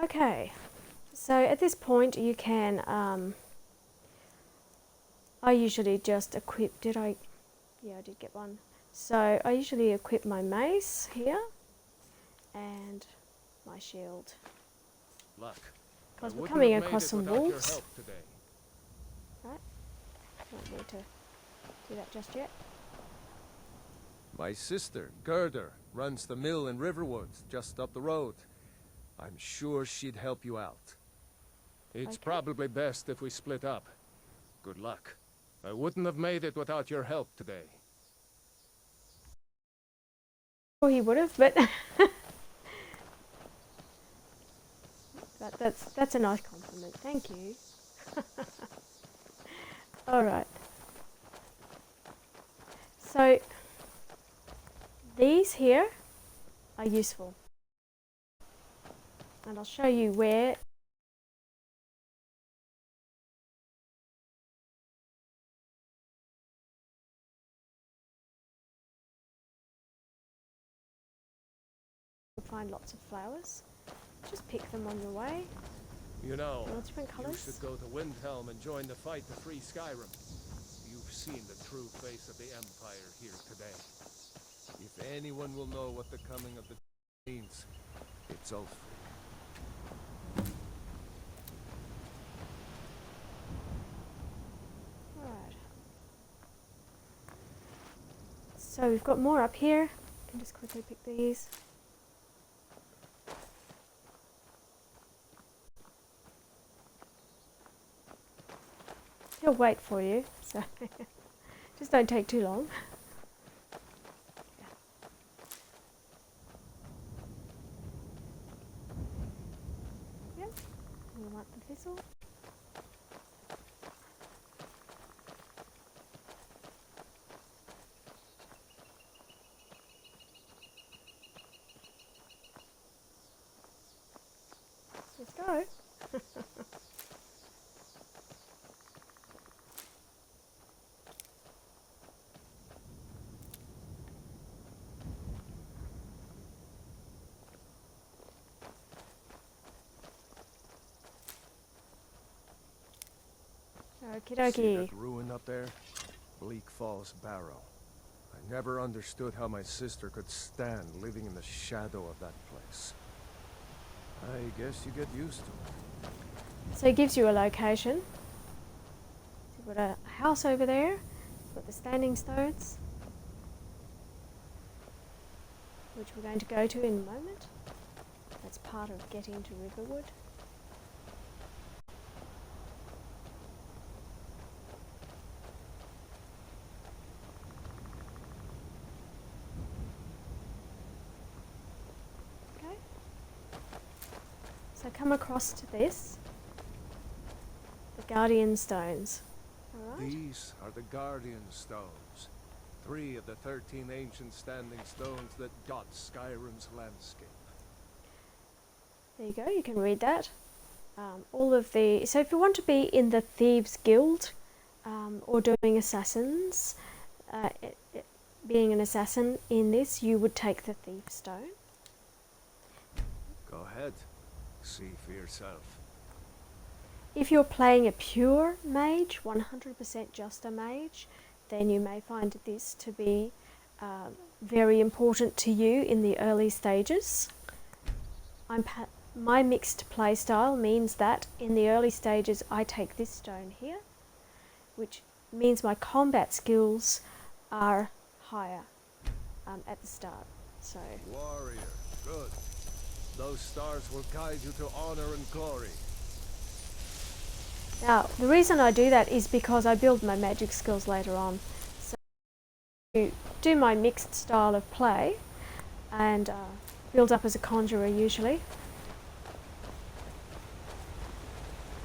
Okay, so at this point you can, I usually just equip, yeah, I did get one. So I usually equip my mace here and my shield. Luck. Because I we're wouldn't coming have made across it some without your wolves. help today. Right, don't need to do that just yet. My sister, Gerda, runs the mill in Riverwood, just up the road. I'm sure she'd help you out. It's Okay. probably best if we split up. Good luck. I wouldn't have made it without your help today. Well, he would have, but that's a nice compliment. Thank you. All right. So these here are useful, and I'll show you where. Find lots of flowers. Just pick them on your way. You know, All different you colours. should go to Windhelm and join the fight to free Skyrim. You've seen the true face of the Empire here today. If anyone will know what the coming of the means, it's Ulf. Right. So we've got more up here. I can just quickly pick these. He'll wait for you, so just don't take too long. Yep, we want the thistle. Let's go. Okie See dokie. that ruin up there? Bleak Falls Barrow. I never understood how my sister could stand living in the shadow of that place. I guess you get used to it. So it gives you a location. So we've got a house over there. We've got the standing stones, which we're going to go to in a moment. That's part of getting to Riverwood. So come across to this, the Guardian Stones. Alright. These are the Guardian Stones. 3 of the 13 ancient standing stones that dot Skyrim's landscape. There you go, you can read that. So if you want to be in the Thieves Guild or doing assassins, being an assassin in this, you would take the Thief Stone. Go ahead. See for yourself. If you're playing a pure mage, 100% just a mage, then you may find this to be very important to you in the early stages. My mixed playstyle means that in the early stages I take this stone here, which means my combat skills are higher at the start. So Warrior, good. Those stars will guide you to honor and glory. now the reason I do that is because I build my magic skills later on. So to do my mixed style of play and build up as a conjurer usually.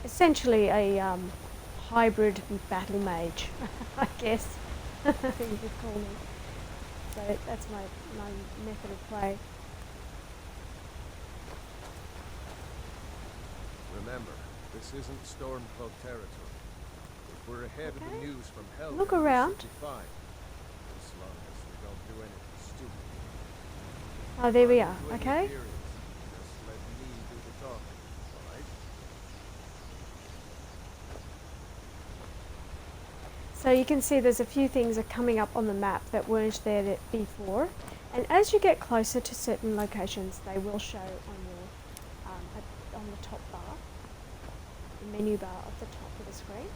Essentially a hybrid battle mage, I guess you could call me. So that's my method of play. Remember, this isn't Stormcloak territory. If we're ahead of the news from hell, Look then we around. should be fine. As long as we don't do anything stupid. Oh, there we are. Do any Okay. theories. Just let me do the talking, alright? So you can see there's a few things are coming up on the map that weren't there before, and as you get closer to certain locations, they will show on your on the top bar, the menu bar at the top of the screen,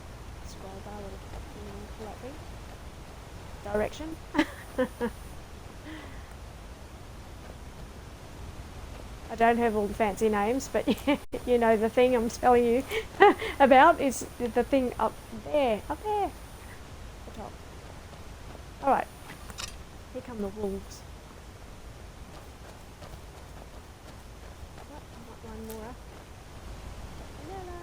scroll bar, whatever you want to call it, direction. I don't have all the fancy names, but you know the thing I'm telling you about is the thing up there. The top. Alright, here come the wolves. Oh, I want one more. Vanilla.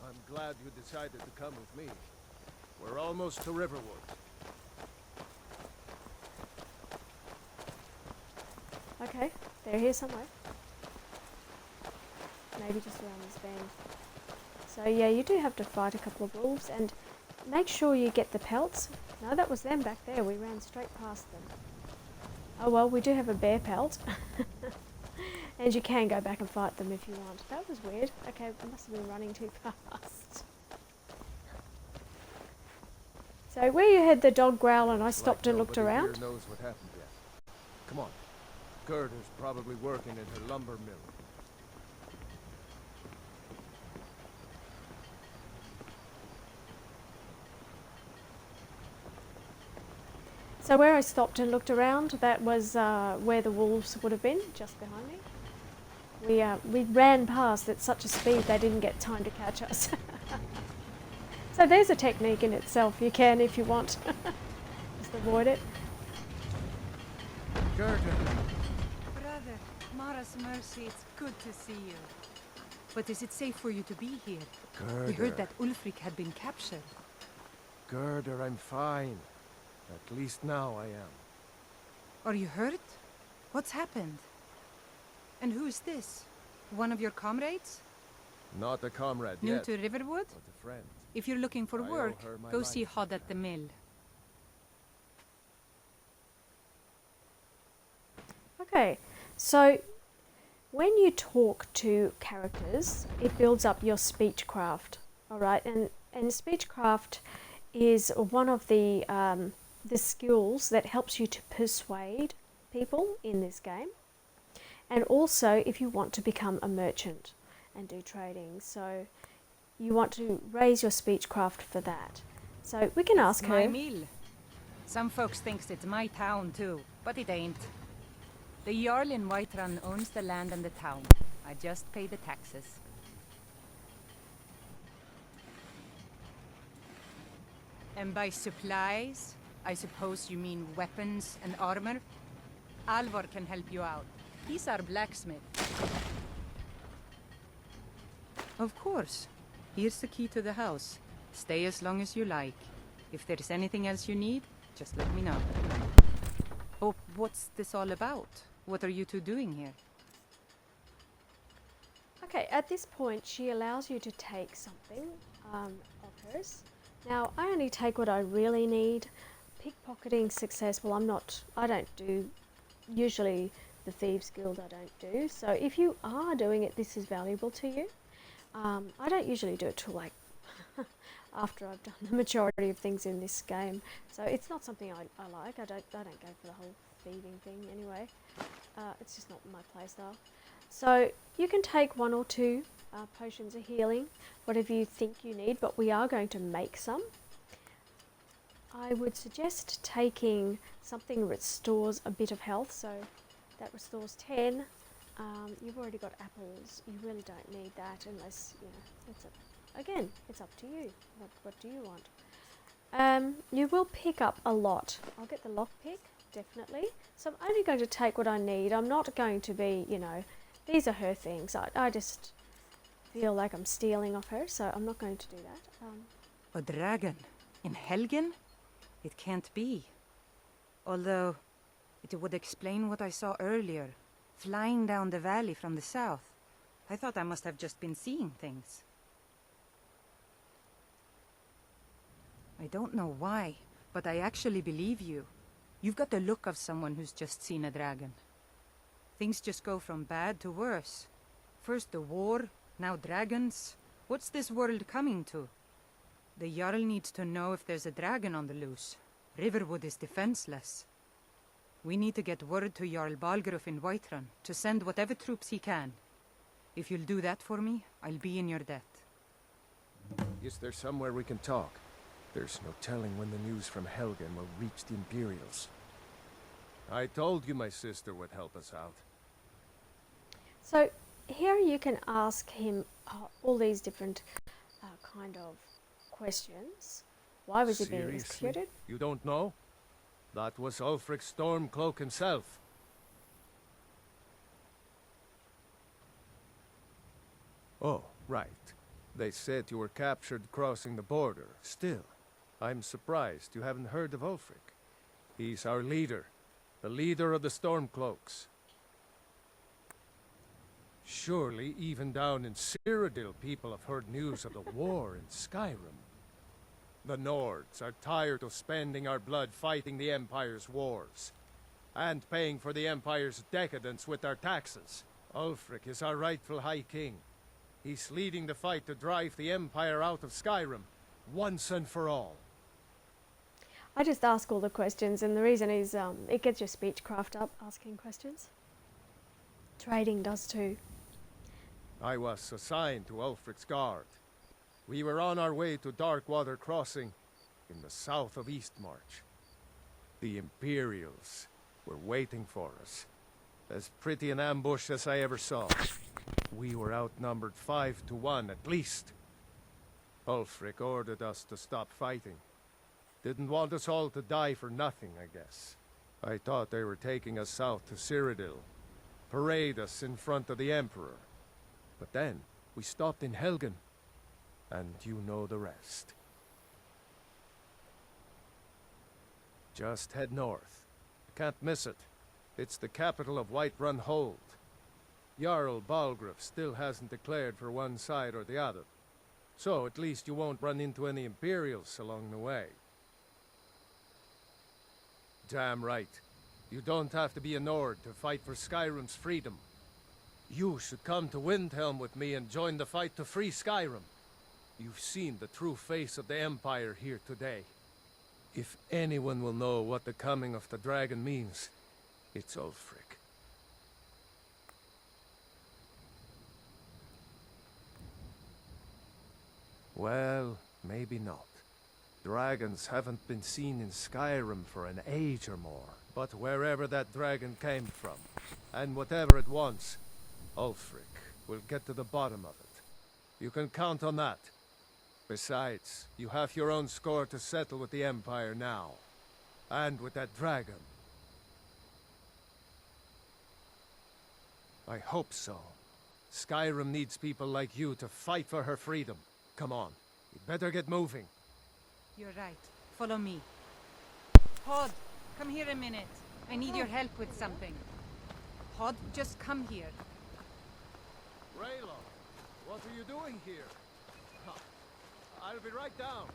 I'm glad you decided to come with me. We're almost to Riverwood. Okay, they're here somewhere. Maybe just around this bend. So yeah, you do have to fight a couple of wolves and make sure you get the pelts. No, that was them back there. We ran straight past them. Oh well, we do have a bear pelt. And you can go back and fight them if you want. That was weird. Okay, I must have been running too fast. So where you heard the dog growl and I stopped and looked Nobody around. here knows what happened yet. Come on. Gerda's probably working in her lumber mill. So where I stopped and looked around, that was where the wolves would have been, just behind me. We ran past at such a speed they didn't get time to catch us. So there's a technique in itself. You can, if you want, just avoid it. Gerda! Brother, Mara's mercy, it's good to see you. But is it safe for you to be here? Gerda! We heard that Ulfric had been captured. Gerda, I'm fine. At least now I am. Are you hurt? What's happened? And who is this? One of your comrades? Not a comrade New yet, to Riverwood? but a friend. If you're looking for I owe work, her my go life. see Hod at the mill. Okay, so when you talk to characters, it builds up your speechcraft. All right, and speechcraft is one of the skills that helps you to persuade people in this game, and also if you want to become a merchant and do trading. So you want to raise your speechcraft for that. So we can ask My her. mill. Some folks thinks it's my town too, but it ain't. The Jarl in Whiterun owns the land and the town. I just pay the taxes. And by supplies, I suppose you mean weapons and armor? Alvor can help you out. He's our blacksmith. Of course. Here's the key to the house. Stay as long as you like. If there's anything else you need, just let me know. Oh, what's this all about? What are you two doing here? Okay, at this point she allows you to take something of hers. Now I only take what I really need. Pickpocketing successful, I don't do, usually the Thieves Guild I don't do. So if you are doing it, this is valuable to you. I don't usually do it till like after I've done the majority of things in this game. So it's not something I like. I don't go for the whole thieving thing anyway. It's just not my playstyle. So you can take 1 or 2 potions of healing, whatever you think you need, but we are going to make some. I would suggest taking something that restores a bit of health, so that restores 10. You've already got apples, you really don't need that unless, you know, again, it's up to you. What do you want? You will pick up a lot. I'll get the lockpick, definitely. So I'm only going to take what I need. I'm not going to be, you know, these are her things. I just feel like I'm stealing off her, so I'm not going to do that. A dragon? In Helgen? It can't be. Although, it would explain what I saw earlier. Flying down the valley from the south. I thought I must have just been seeing things. I don't know why, but I actually believe you. You've got the look of someone who's just seen a dragon. Things just go from bad to worse. First the war, now dragons. What's this world coming to? The Jarl needs to know if there's a dragon on the loose. Riverwood is defenseless. We need to get word to Jarl Balgruuf in Whiterun to send whatever troops he can. If you'll do that for me, I'll be in your debt. Is there somewhere we can talk? There's no telling when the news from Helgen will reach the Imperials. I told you my sister would help us out. So here you can ask him all these different kind of questions. Why was he being executed? You don't know? That was Ulfric's Stormcloak himself. Oh, right. They said you were captured crossing the border. Still, I'm surprised you haven't heard of Ulfric. He's our leader. The leader of the Stormcloaks. Surely, even down in Cyrodiil, people have heard news of the war in Skyrim. The Nords are tired of spending our blood fighting the Empire's wars, and paying for the Empire's decadence with our taxes. Ulfric is our rightful High King. He's leading the fight to drive the Empire out of Skyrim, once and for all. I just ask all the questions, and the reason is it gets your speechcraft up, asking questions. Trading does too. I was assigned to Ulfric's guard. We were on our way to Darkwater Crossing, in the south of Eastmarch. The Imperials were waiting for us. As pretty an ambush as I ever saw. We were outnumbered 5 to 1 at least. Ulfric ordered us to stop fighting. Didn't want us all to die for nothing, I guess. I thought they were taking us south to Cyrodiil. Parade us in front of the Emperor. But then, we stopped in Helgen. And you know the rest. Just head north. Can't miss it. It's the capital of Whiterun Hold. Jarl Balgruuf still hasn't declared for one side or the other. So at least you won't run into any Imperials along the way. Damn right. You don't have to be a Nord to fight for Skyrim's freedom. You should come to Windhelm with me and join the fight to free Skyrim. You've seen the true face of the Empire here today. If anyone will know what the coming of the dragon means, it's Ulfric. Well, maybe not. Dragons haven't been seen in Skyrim for an age or more. But wherever that dragon came from, and whatever it wants, Ulfric will get to the bottom of it. You can count on that. Besides, you have your own score to settle with the Empire now. And with that dragon. I hope so. Skyrim needs people like you to fight for her freedom. Come on, you better get moving. You're right. Follow me. Hod, come here a minute. I need your help with something. Hod, just come here. Raylo, what are you doing here? I'll be right down.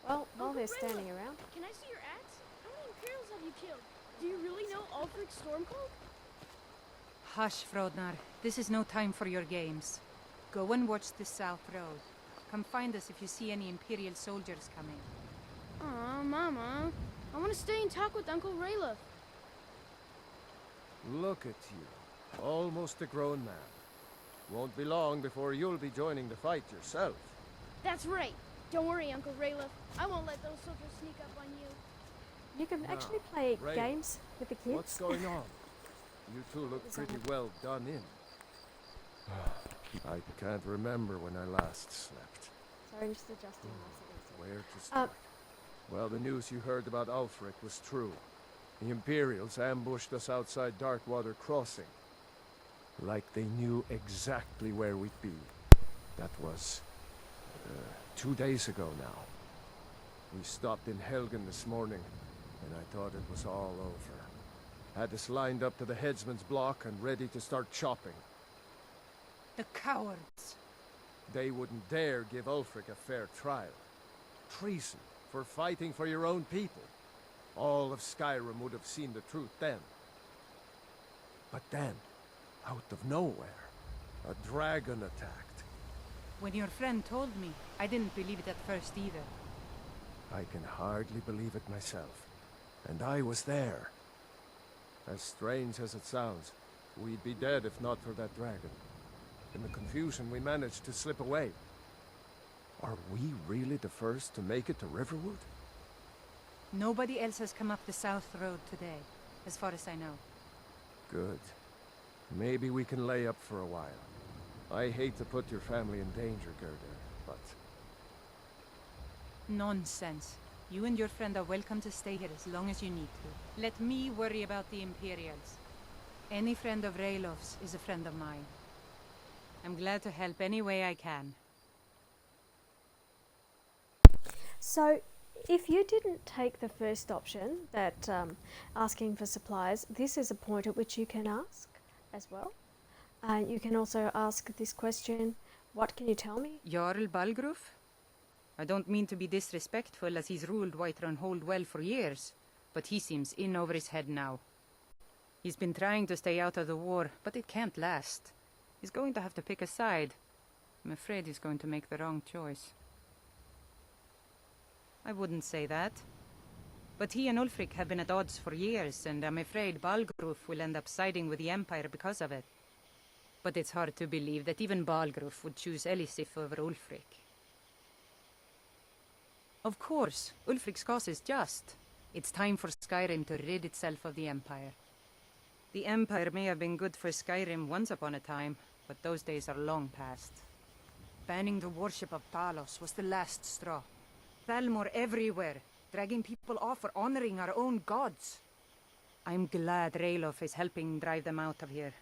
Well, while they're standing around, Can I see your axe? How many Imperials have you killed? Do you really know Ulfric's Stormcloak? Hush, Frodnar. This is no time for your games. Go and watch the South Road. Come find us if you see any Imperial soldiers coming. Aw, Mama. I want to stay and talk with Uncle Rayla. Look at you. Almost a grown man. Won't be long before you'll be joining the fight yourself. That's right. Don't worry, Uncle Rayla. I won't let those soldiers sneak up on you. you can Now, actually play Rayla, games with the kids. What's going on? You two look pretty well done in. I can't remember when I last slept. Sorry, I'm just adjusting my settings. Where to start? Well, the news you heard about Ulfric was true. The Imperials ambushed us outside Darkwater Crossing. Like they knew exactly where we'd be. That was 2 days ago now. We stopped in Helgen this morning, and I thought it was all over. Had us lined up to the headsman's block and ready to start chopping. The cowards! They wouldn't dare give Ulfric a fair trial. Treason for fighting for your own people. All of Skyrim would have seen the truth then. But then, out of nowhere, a dragon attacked. When your friend told me, I didn't believe it at first either. I can hardly believe it myself. And I was there. As strange as it sounds, we'd be dead if not for that dragon. In the confusion, we managed to slip away. Are we really the first to make it to Riverwood? Nobody else has come up the South Road today, as far as I know. Good. Maybe we can lay up for a while. I hate to put your family in danger, Gerda, but... Nonsense. You and your friend are welcome to stay here as long as you need to. Let me worry about the Imperials. Any friend of Raylof's is a friend of mine. I'm glad to help any way I can. So, if you didn't take the first option, that asking for supplies, this is a point at which you can ask as well. You can also ask this question, what can you tell me? Jarl Balgruf? I don't mean to be disrespectful, as he's ruled Whiterun Hold well for years, but he seems in over his head now. He's been trying to stay out of the war, but it can't last. He's going to have to pick a side. I'm afraid he's going to make the wrong choice. I wouldn't say that. But he and Ulfric have been at odds for years, and I'm afraid Balgruf will end up siding with the Empire because of it. But it's hard to believe that even Balgruf would choose Elisif over Ulfric. Of course, Ulfric's cause is just. It's time for Skyrim to rid itself of the Empire. The Empire may have been good for Skyrim once upon a time, but those days are long past. Banning the worship of Talos was the last straw. Thalmor everywhere, dragging people off for honoring our own gods. I'm glad Raylof is helping drive them out of here.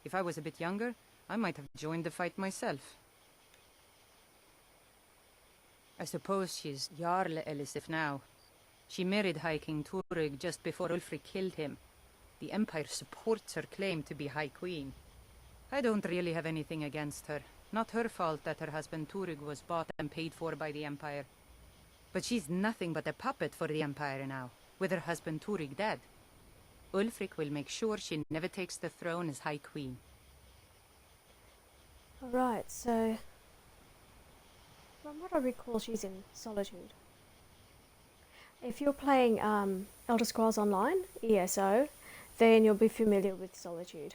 If I was a bit younger, I might have joined the fight myself. I suppose she's Jarl Elisif now. She married High King Turig just before Ulfric killed him. The Empire supports her claim to be High Queen. I don't really have anything against her. Not her fault that her husband Turig was bought and paid for by the Empire. But she's nothing but a puppet for the Empire now, with her husband Turig dead. Ulfric will make sure she never takes the throne as High Queen. Alright, so... from what I recall, she's in Solitude. If you're playing Elder Scrolls Online, ESO, then you'll be familiar with Solitude.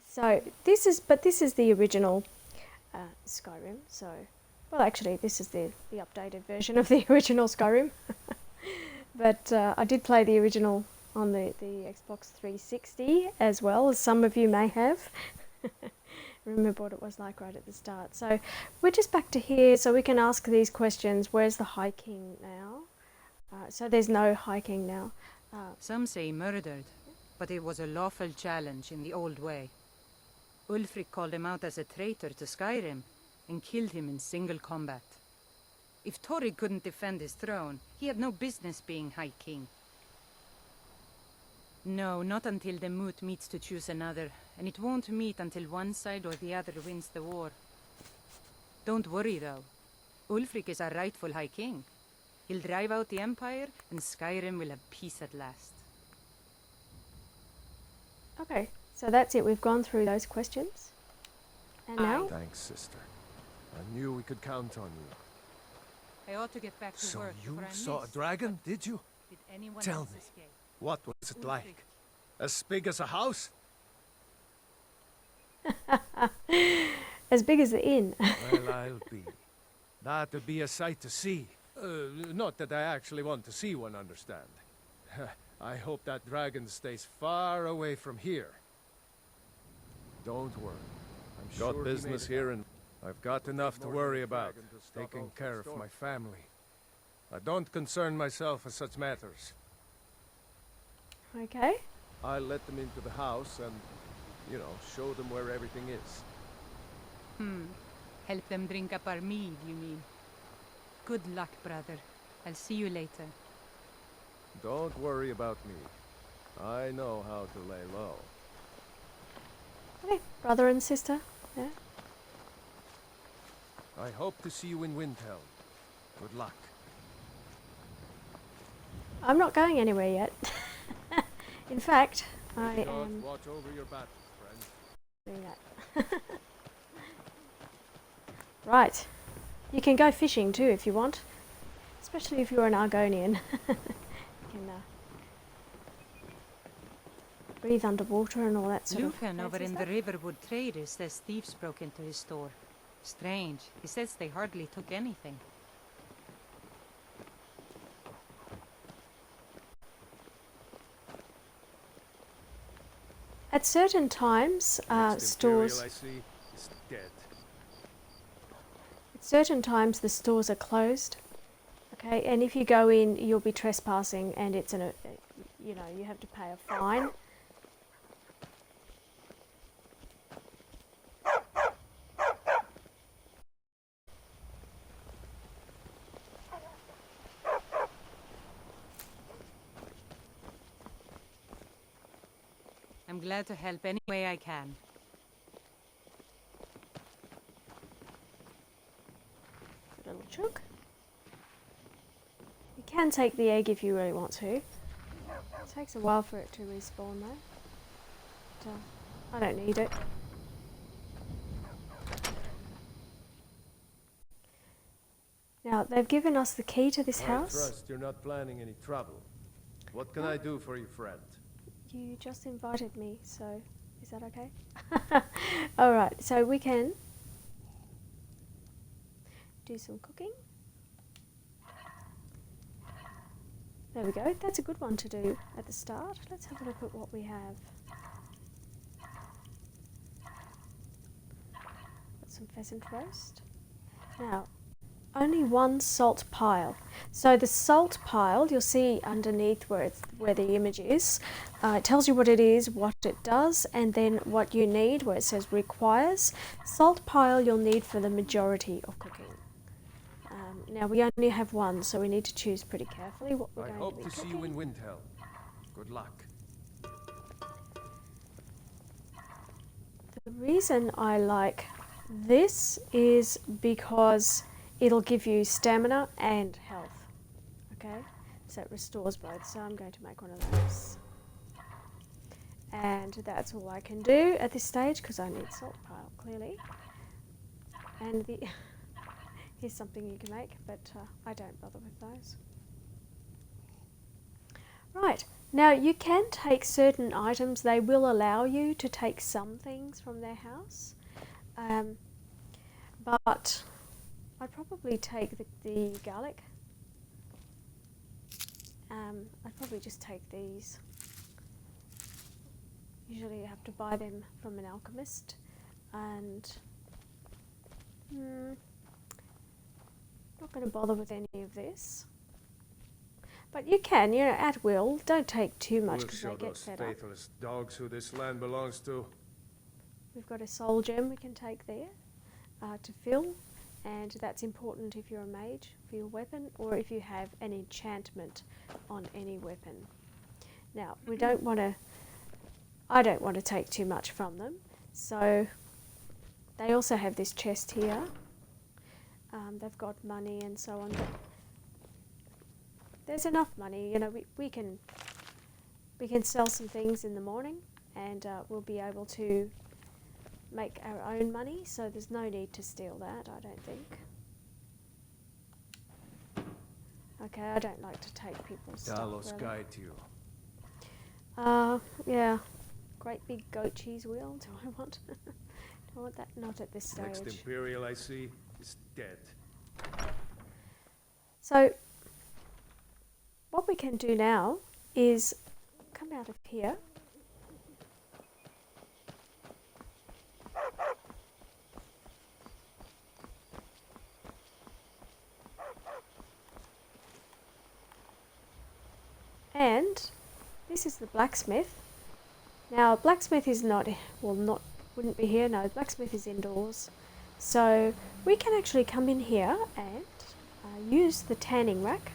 So this is the original Skyrim. So, well, actually, this is the updated version of the original Skyrim. But I did play the original on the Xbox 360 as well, as some of you may have. Remember what it was like right at the start. So we're just back to here, so we can ask these questions. Where's the High King now? So there's no High King now. Some say murdered, but it was a lawful challenge in the old way. Ulfric called him out as a traitor to Skyrim and killed him in single combat. If Torrig couldn't defend his throne, he had no business being High King. No, not until the moot meets to choose another, and it won't meet until one side or the other wins the war. Don't worry, though. Ulfric is our rightful High King. He'll drive out the Empire, and Skyrim will have peace at last. Okay, so that's it. We've gone through those questions. And now? Thanks, sister. I knew we could count on you. I ought to get back to So work. you before I saw a miss. dragon, did you? Did anyone Tell else me. escape? What was it like? As big as a house? As big as the inn. Well, I'll be. That'll be a sight to see. Not that I actually want to see one, understand. I hope that dragon stays far away from here. Don't worry. I'm Got sure business here and I've got enough to worry about, taking care of my family. I don't concern myself with such matters. Okay. I'll let them into the house and, you know, show them where everything is. Help them drink up our mead, you mean? Good luck, brother. I'll see you later. Don't worry about me. I know how to lay low. Okay, brother and sister. Yeah. I hope to see you in Windhelm. Good luck. I'm not going anywhere yet. In fact, I Don't am watch over your battle, friend. doing that. Right. You can go fishing too if you want. Especially if you're an Argonian. You can breathe underwater and all that sort Lucan of over fancy in stuff. the Riverwood Traders says thieves broke into his store. Strange. He says they hardly took anything. At certain times, Next stores. Imperial I see is dead. At certain times, the stores are closed. Okay, and if you go in, you'll be trespassing, and it's you know, you have to pay a fine. I'm glad to help any way I can. A little chook. You can take the egg if you really want to. It takes a while for it to respawn though. But, I don't need it. Now, they've given us the key to this I house. trust you're not planning any trouble. What can I do for you, friend? You just invited me, so is that okay? Alright, so we can do some cooking. There we go, that's a good one to do at the start. Let's have a look at what we have. Got some pheasant roast. Now, only one salt pile. So the salt pile, you'll see underneath where the image is, it tells you what it is, what it does, and then what you need, where it says requires. Salt pile you'll need for the majority of cooking. Now we only have one, so we need to choose pretty carefully what we're I going hope to be to see cooking. you in Windhelm. Good luck. The reason I like this is because it'll give you stamina and health. Okay, so it restores both. So I'm going to make one of those. And that's all I can do at this stage because I need salt pile, clearly. And the here's something you can make, but I don't bother with those. Right, now you can take certain items. They will allow you to take some things from their house, but I'd probably take the garlic. I'd probably just take these. Usually you have to buy them from an alchemist, and not going to bother with any of this. But you can, at will. Don't take too much We'll because show they get those fed up. faithless dogs who this land belongs to. We've got a soul gem we can take there to fill, and that's important if you're a mage for your weapon, or if you have an enchantment on any weapon. Now, I don't want to take too much from them, so they also have this chest here. They've got money and so on, but there's enough money. We can sell some things in the morning, and we'll be able to make our own money, so there's no need to steal that, I don't think. Okay, I don't like to take people's stuff. Talos really. guide to you. Yeah. Great big goat cheese wheel, do I want? Do I want that? Not at this stage. Next Imperial I see is dead. So, what we can do now is come out of here. And this is the blacksmith. Now, blacksmith is wouldn't be here. No, blacksmith is indoors. So we can actually come in here and use the tanning rack.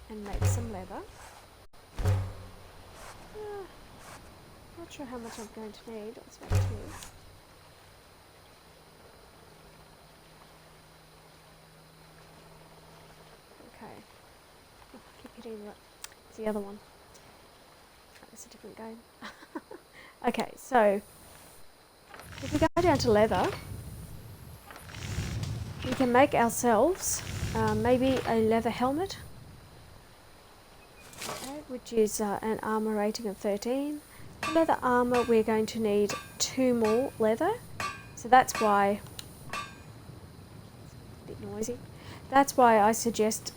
And make some leather. Not sure how much I'm going to need. Let's make 2. Okay. Oh, I keep hitting that. It's the other one. That's a different game. Okay, so if we go down to leather, we can make ourselves maybe a leather helmet, okay, which is an armor rating of 13. For leather armor, we're going to need 2 more leather, so that's why it's a bit noisy. That's why I suggest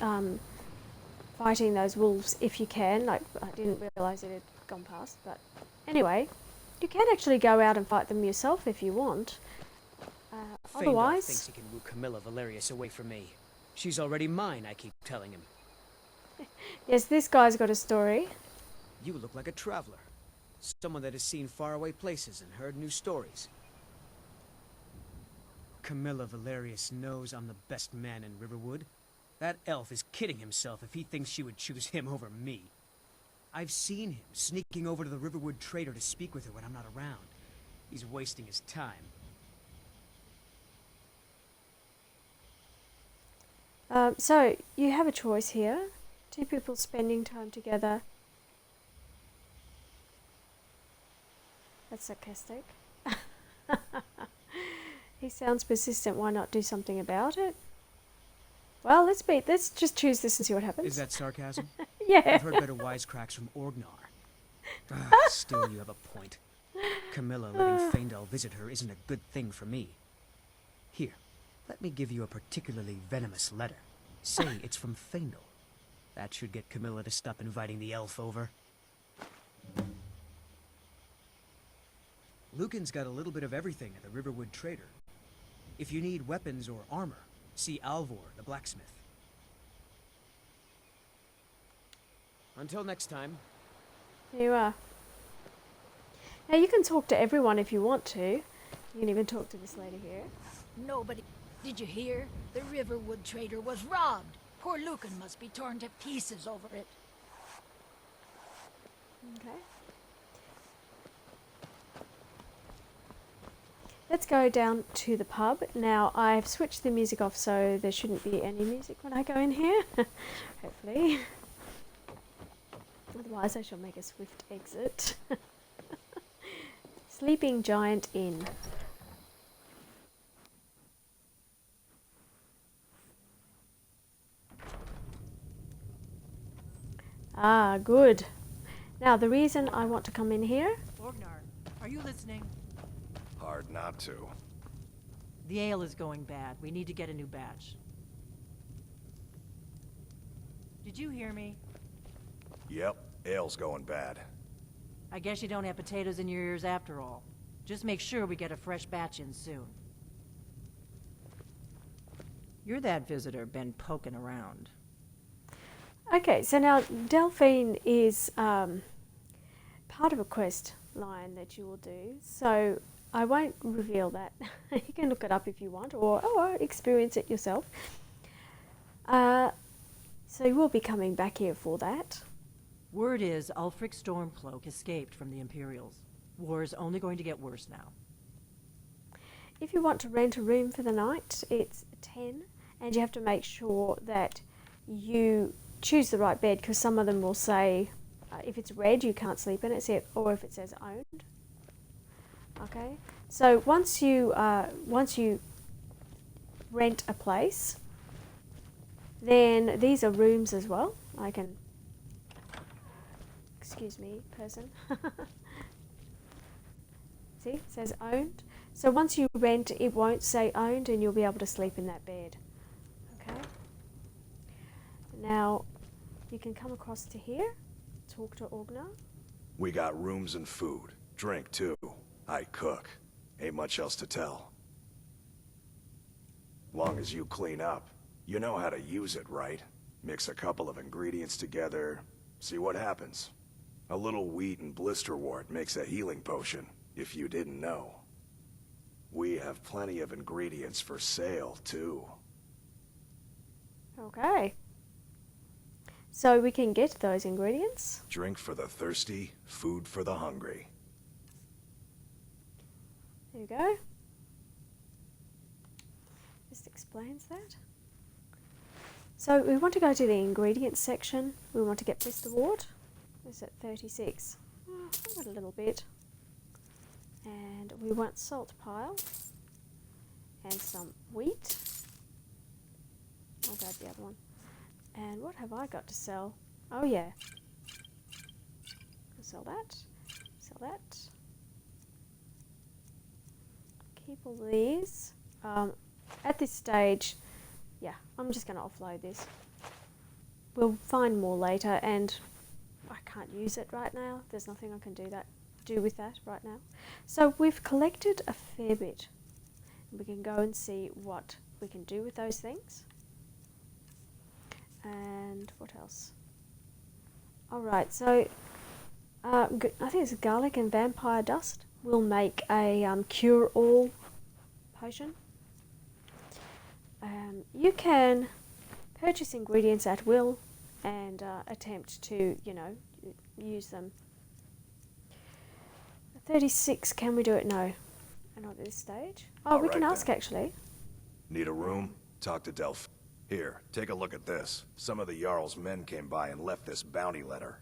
fighting those wolves if you can. Like, I didn't realise it had gone past, but anyway, you can actually go out and fight them yourself if you want. Otherwise, thinks he can woo Camilla Valerius away from me. She's already mine, I keep telling him. yes, this guy's got a story. You look like a traveler. Someone that has seen faraway places and heard new stories. Camilla Valerius knows I'm the best man in Riverwood. That elf is kidding himself if he thinks she would choose him over me. I've seen him sneaking over to the Riverwood trader to speak with her when I'm not around. He's wasting his time. So, you have a choice here. 2 people spending time together. That's sarcastic. He sounds persistent. Why not do something about it? Well, let's just choose this and see what happens. Is that sarcasm? Yeah. I've heard better wisecracks from Orgnar. Still, you have a point. Camilla letting Faendal visit her isn't a good thing for me. Here, let me give you a particularly venomous letter. Say it's from Faendal. That should get Camilla to stop inviting the elf over. Lucan's got a little bit of everything at the Riverwood trader. If you need weapons or armor, see Alvor, the blacksmith. Until next time. There you are. Now you can talk to everyone if you want to. You can even talk to this lady here. Nobody. Did you hear? The Riverwood trader was robbed. Poor Lucan must be torn to pieces over it. Okay. Let's go down to the pub. Now, I've switched the music off so there shouldn't be any music when I go in here. Hopefully. Otherwise, I shall make a swift exit. This Sleeping Giant Inn. Ah, good. Now, the reason I want to come in here... Orgnar, are you listening? Hard not to. The ale is going bad. We need to get a new batch. Did you hear me? Yep, ale's going bad. I guess you don't have potatoes in your ears after all. Just make sure we get a fresh batch in soon. You're that visitor been poking around. Okay, so now Delphine is part of a quest line that you will do. So I won't reveal that. You can look it up if you want, or experience it yourself. So you will be coming back here for that. Word is Ulfric Stormcloak escaped from the Imperials. War is only going to get worse now. If you want to rent a room for the night, it's 10, and you have to make sure that you choose the right bed, because some of them will say if it's red you can't sleep in it, or if it says owned. Okay, so once you rent a place, then these are rooms as well. I can, excuse me, person. See, it says owned. So once you rent, it won't say owned, and you'll be able to sleep in that bed. Okay. Now, you can come across to here, talk to Orgnar. We got rooms and food. Drink, too. I cook. Ain't much else to tell. Long as you clean up. You know how to use it, right? Mix a couple of ingredients together, see what happens. A little wheat and blisterwort makes a healing potion, if you didn't know. We have plenty of ingredients for sale, too. Okay. So we can get those ingredients. Drink for the thirsty, food for the hungry. There you go. Just explains that. So we want to go to the ingredients section. We want to get blisterwort. It's at 36. I've got a little bit. And we want salt pile. And some wheat. I'll grab the other one. And what have I got to sell? Oh yeah. I'll sell that. Sell that. Keep all these. At this stage, yeah, I'm just going to offload this. We'll find more later, and I can't use it right now. There's nothing I can do with that right now. So we've collected a fair bit. We can go and see what we can do with those things. And what else? Alright, so I think it's garlic and vampire dust. We'll make a cure-all potion. You can purchase ingredients at will and attempt to, use them. 36, can we do it? No, not at this stage. Oh, we can ask actually. Need a room? Talk to Delph. Here, take a look at this. Some of the Jarl's men came by and left this bounty letter.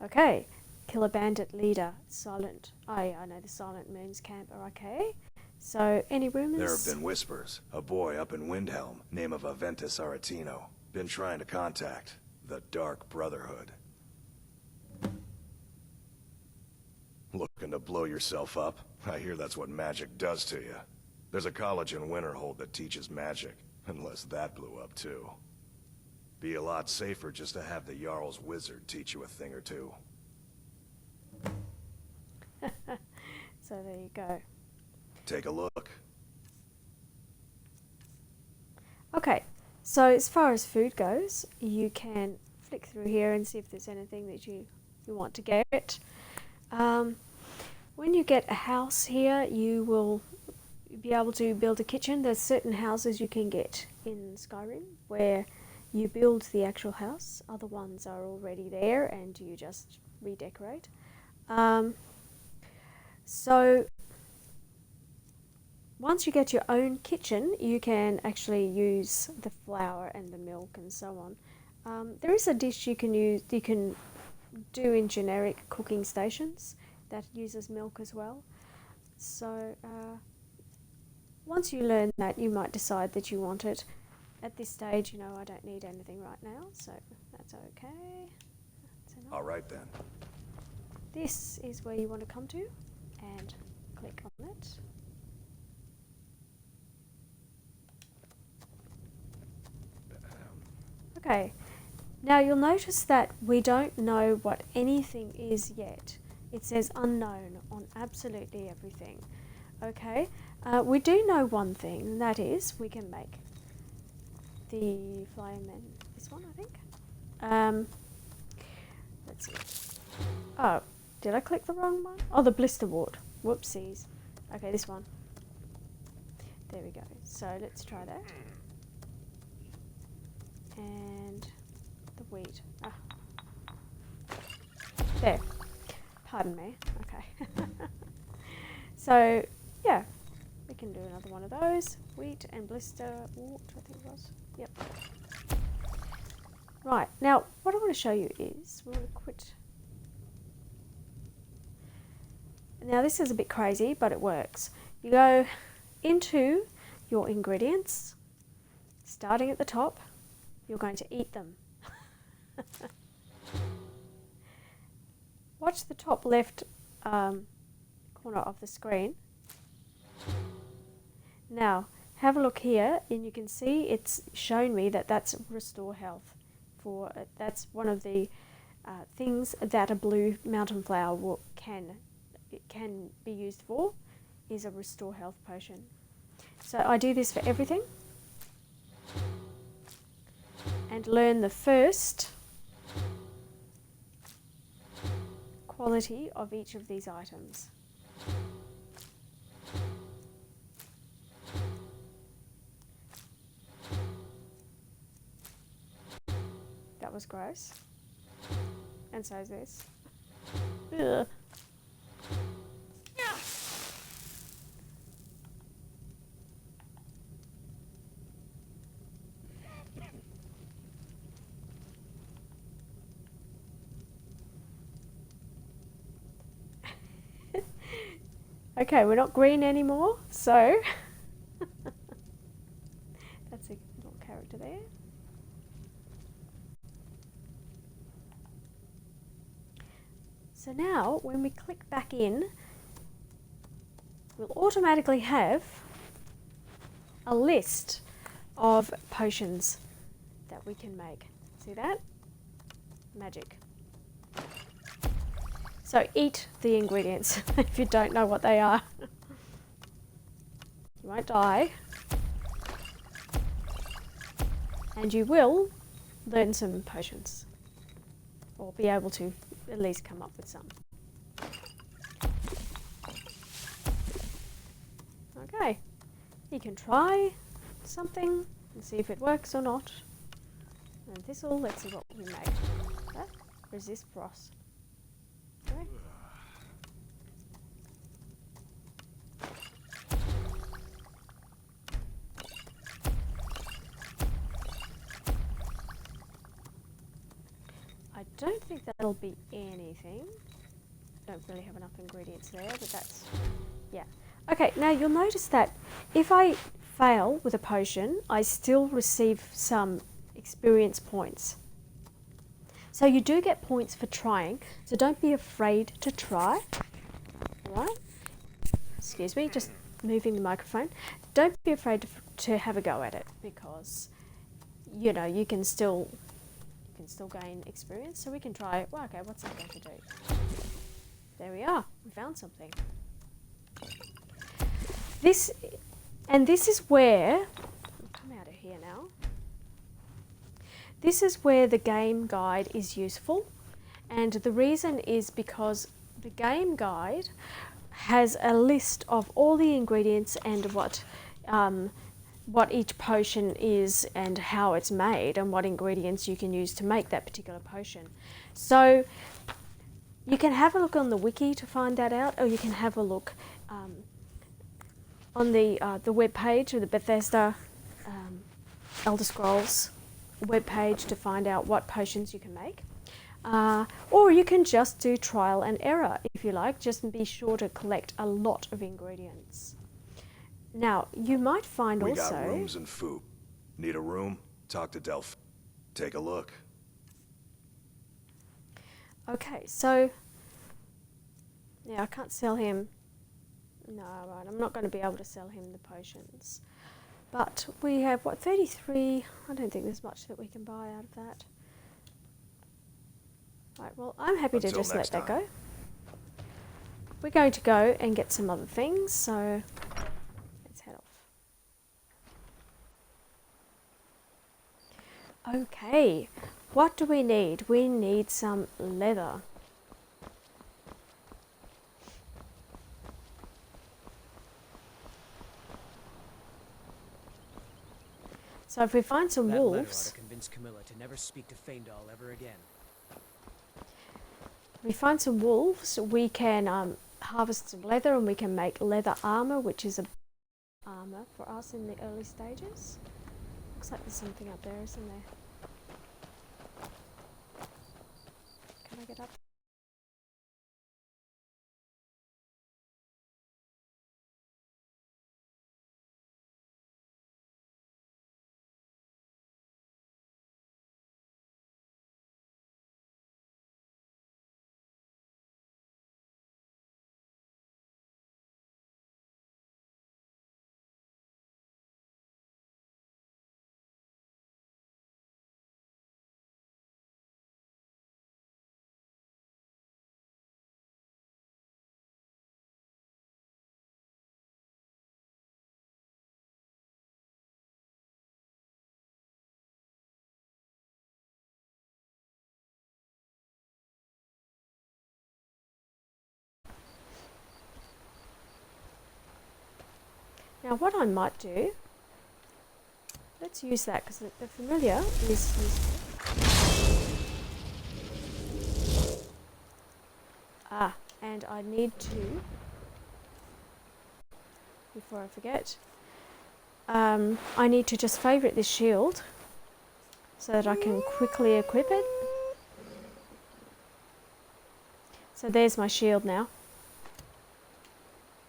Okay. Kill a bandit leader. Silent. I know the Silent Moon's camp are okay. So, any rumors? There have been whispers. A boy up in Windhelm, name of Aventus Aretino. Been trying to contact the Dark Brotherhood. Looking to blow yourself up? I hear that's what magic does to you. There's a college in Winterhold that teaches magic, unless that blew up too. Be a lot safer just to have the Jarl's wizard teach you a thing or two. So there you go. Take a look. Okay, so as far as food goes, you can flick through here and see if there's anything that you want to get. When you get a house here, you will be able to build a kitchen. There's certain houses you can get in Skyrim where you build the actual house. Other ones are already there and you just redecorate. So once you get your own kitchen, you can actually use the flour and the milk and so on. There is a dish you can do in generic cooking stations, that uses milk as well. So once you learn that, you might decide that you want it. At this stage, you know, I don't need anything right now, so that's okay. That's enough. All right then. This is where you want to come to and click on it. Okay, now you'll notice that we don't know what anything is yet. It says unknown on absolutely everything. Okay, we do know one thing, and that is we can make the fireman, this one I think. Let's see. Oh, did I click the wrong one? Oh, the blister wart. Whoopsies. Okay, this one. There we go. So let's try that. And the wheat. Ah. There. Pardon me. Okay. So, yeah. We can do another one of those. Wheat and blister wart, I think it was. Yep. Right. Now, what I want to show you is, we're going to quit. Now, this is a bit crazy, but it works. You go into your ingredients, starting at the top. You're going to eat them. Watch the top left corner of the screen. Now, have a look here, and you can see it's shown me that that's restore health. That's one of the things that a blue mountain flower can be used for, is a restore health potion. So I do this for everything, and learn the first quality of each of these items. That was gross. And so is this. Ugh. Okay, we're not green anymore, so that's a little character there. So now, when we click back in, we'll automatically have a list of potions that we can make. See that? Magic. So eat the ingredients if you don't know what they are. You won't die. And you will learn some potions. Or be able to at least come up with some. Okay. You can try something and see if it works or not. And this'll, let's see what we make. That resist frost. Okay. I don't think that'll be anything. Don't really have enough ingredients there, but that's, yeah. Okay, now you'll notice that if I fail with a potion, I still receive some experience points. So you do get points for trying, so don't be afraid to try. Alright? Excuse me, just moving the microphone. Don't be afraid to have a go at it, because, you know, you can still gain experience. So we can try, well, okay, what's that going to do? There we are, we found something. This is where, I'll come out of here now. This is where the game guide is useful, and the reason is because the game guide has a list of all the ingredients and what each potion is and how it's made and what ingredients you can use to make that particular potion. So you can have a look on the wiki to find that out, or you can have a look on the web page of the Bethesda Elder Scrolls web page to find out what potions you can make. Or you can just do trial and error if you like, just be sure to collect a lot of ingredients. Now, you might find we also... got rooms and food. Need a room? Talk to Delph. Take a look. Okay, so... Yeah, I can't sell him... No, right, I'm not going to be able to sell him the potions. But we have, what, 33? I don't think there's much that we can buy out of that. Right, well, I'm happy to just let that go. We're going to go and get some other things, so let's head off. Okay, what do we need? We need some leather. So if we find some that wolves... letter ought to convince Camilla to never speak to Faendal ever again. If we find some wolves, we can harvest some leather and we can make leather armor, which is a armor for us in the early stages. Looks like there's something up there, isn't there? Can I get up? Now what I might do, let's use that because the familiar is useful. And I need to, before I forget, I need to just favourite this shield so that I can quickly equip it. So there's my shield now.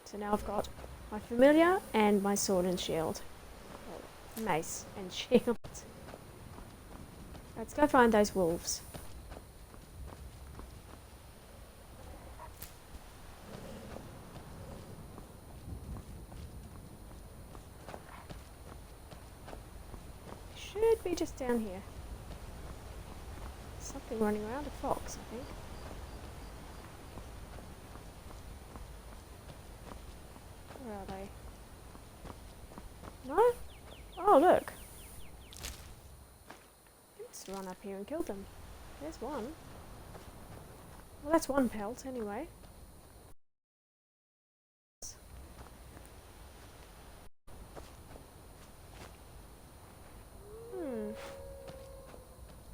So now I've got my familiar and my sword and shield. Well, mace and shield. Let's go find those wolves. Should be just down here. Something running around, a fox, I think. Where are they? No? Oh, look. Let's run up here and kill them. There's one. Well, that's one pelt anyway.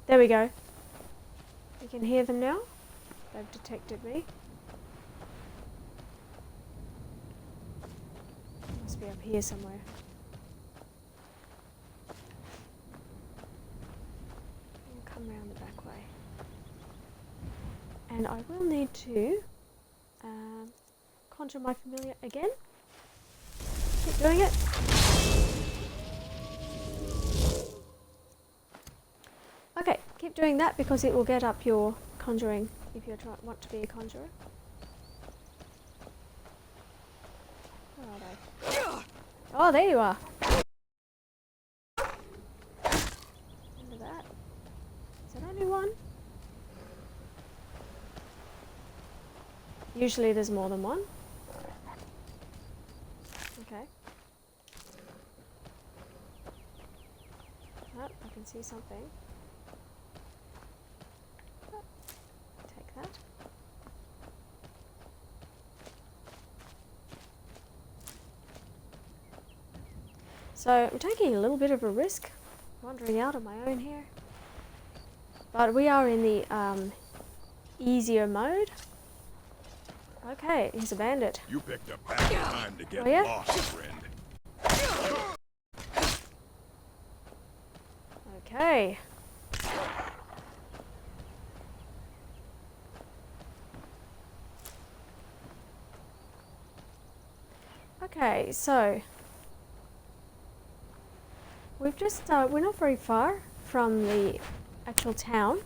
There we go. You can hear them now. They've detected me. Must be up here somewhere. I'll come around the back way. And I will need to conjure my familiar again. Keep doing it. Okay, keep doing that because it will get up your conjuring if you want to be a conjurer. Where are they? Oh, there you are. Look at that. Is that only one? Usually there's more than one. Okay. Oh, I can see something. Take that. So I'm taking a little bit of a risk, wandering out on my own here. But we are in the easier mode. Okay, he's a bandit. You picked a bad time to get lost, friend. Okay. Okay, so we've just we're not very far from the actual town,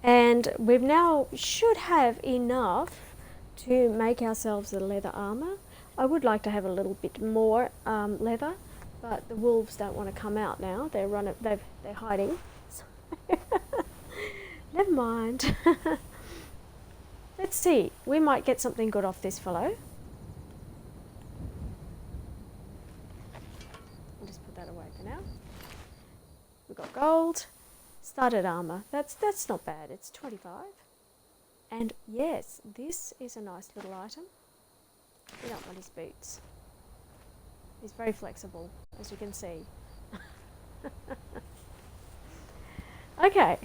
and we've now should have enough to make ourselves a leather armor. I would like to have a little bit more leather, but the wolves don't want to come out now. They're hiding. So never mind. Let's see. We might get something good off this fellow. I'll just put that away for now. We've got gold. Studded armor. That's not bad. It's 25. And yes, this is a nice little item. We don't want his boots. He's very flexible, as you can see. Okay.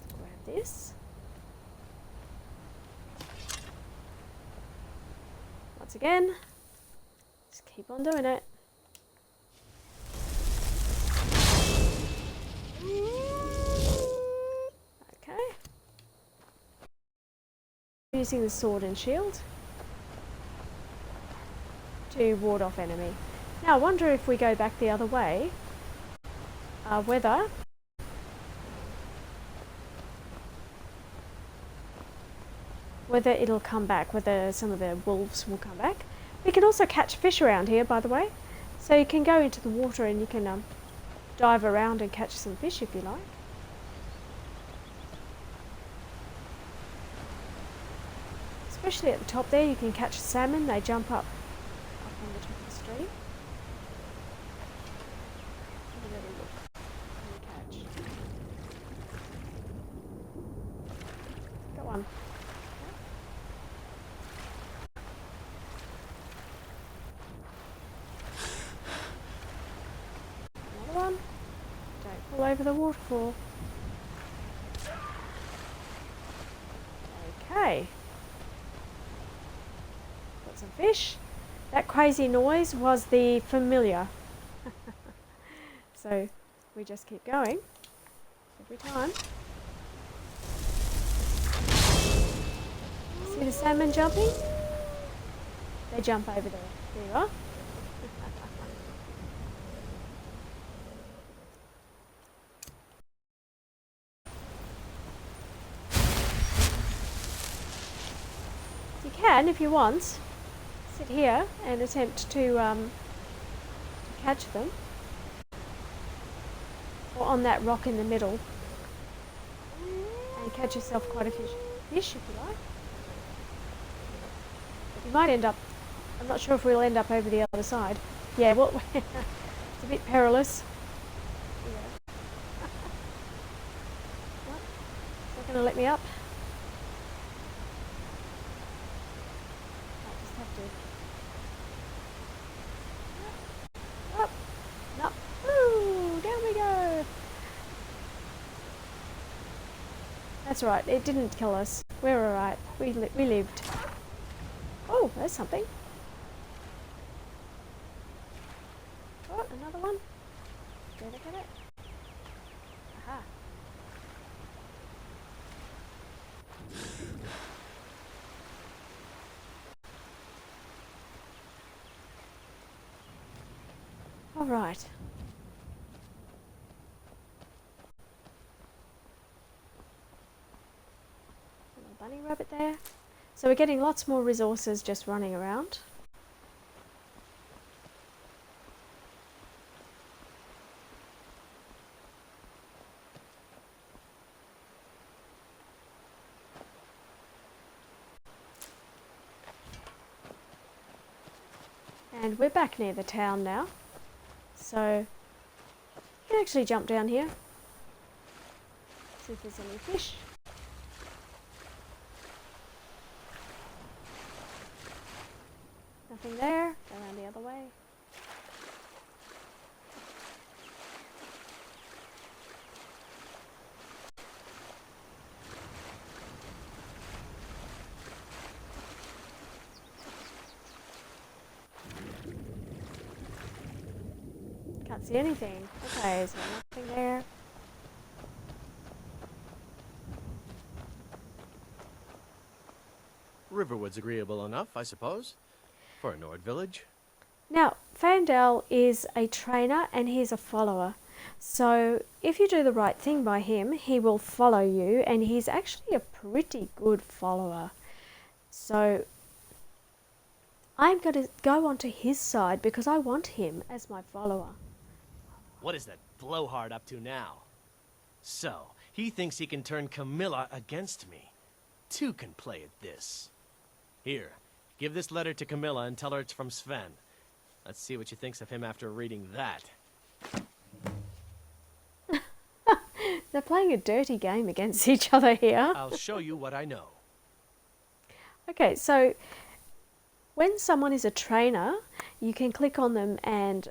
Grab this. Once again, just keep on doing it. Okay. Using the sword and shield to ward off enemy. Now I wonder if we go back the other way, whether it'll come back, whether some of the wolves will come back. We can also catch fish around here, by the way, so you can go into the water and you can dive around and catch some fish if you like. Especially at the top there, you can catch salmon. They jump up on the top of the stream. Have a little look. Catch. Got one. Another one. Don't fall over the waterfall. Okay. Some fish. That crazy noise was the familiar. So we just keep going every time. See the salmon jumping? They jump over there. There you are. You can, if you want, sit here and attempt to catch them, or on that rock in the middle, and catch yourself quite a few fish if you like. But you might end up, I'm not sure if we'll end up over the other side. Yeah, well, it's a bit perilous. Yeah. Nope. It's not going to let me up. I just have to. Up. No. Woo! Down we go. That's right. It didn't kill us. We're alright. We lived. Oh, there's something. Oh, another one. Did I get it? Aha. All right. Little bunny rabbit there. So we're getting lots more resources just running around. And we're back near the town now. So you can actually jump down here. See if there's any fish. Nothing there. Go around the other way. Can't see anything. Okay, so nothing there. Riverwood's agreeable enough, I suppose, for a Nord village. Now, Fandel is a trainer and he's a follower. So if you do the right thing by him, he will follow you, and he's actually a pretty good follower. So I'm going to go onto his side because I want him as my follower. What is that blowhard up to now? So, he thinks he can turn Camilla against me. Two can play at this. Here, give this letter to Camilla and tell her it's from Sven. Let's see what she thinks of him after reading that. They're playing a dirty game against each other here. I'll show you what I know. Okay, so when someone is a trainer, you can click on them and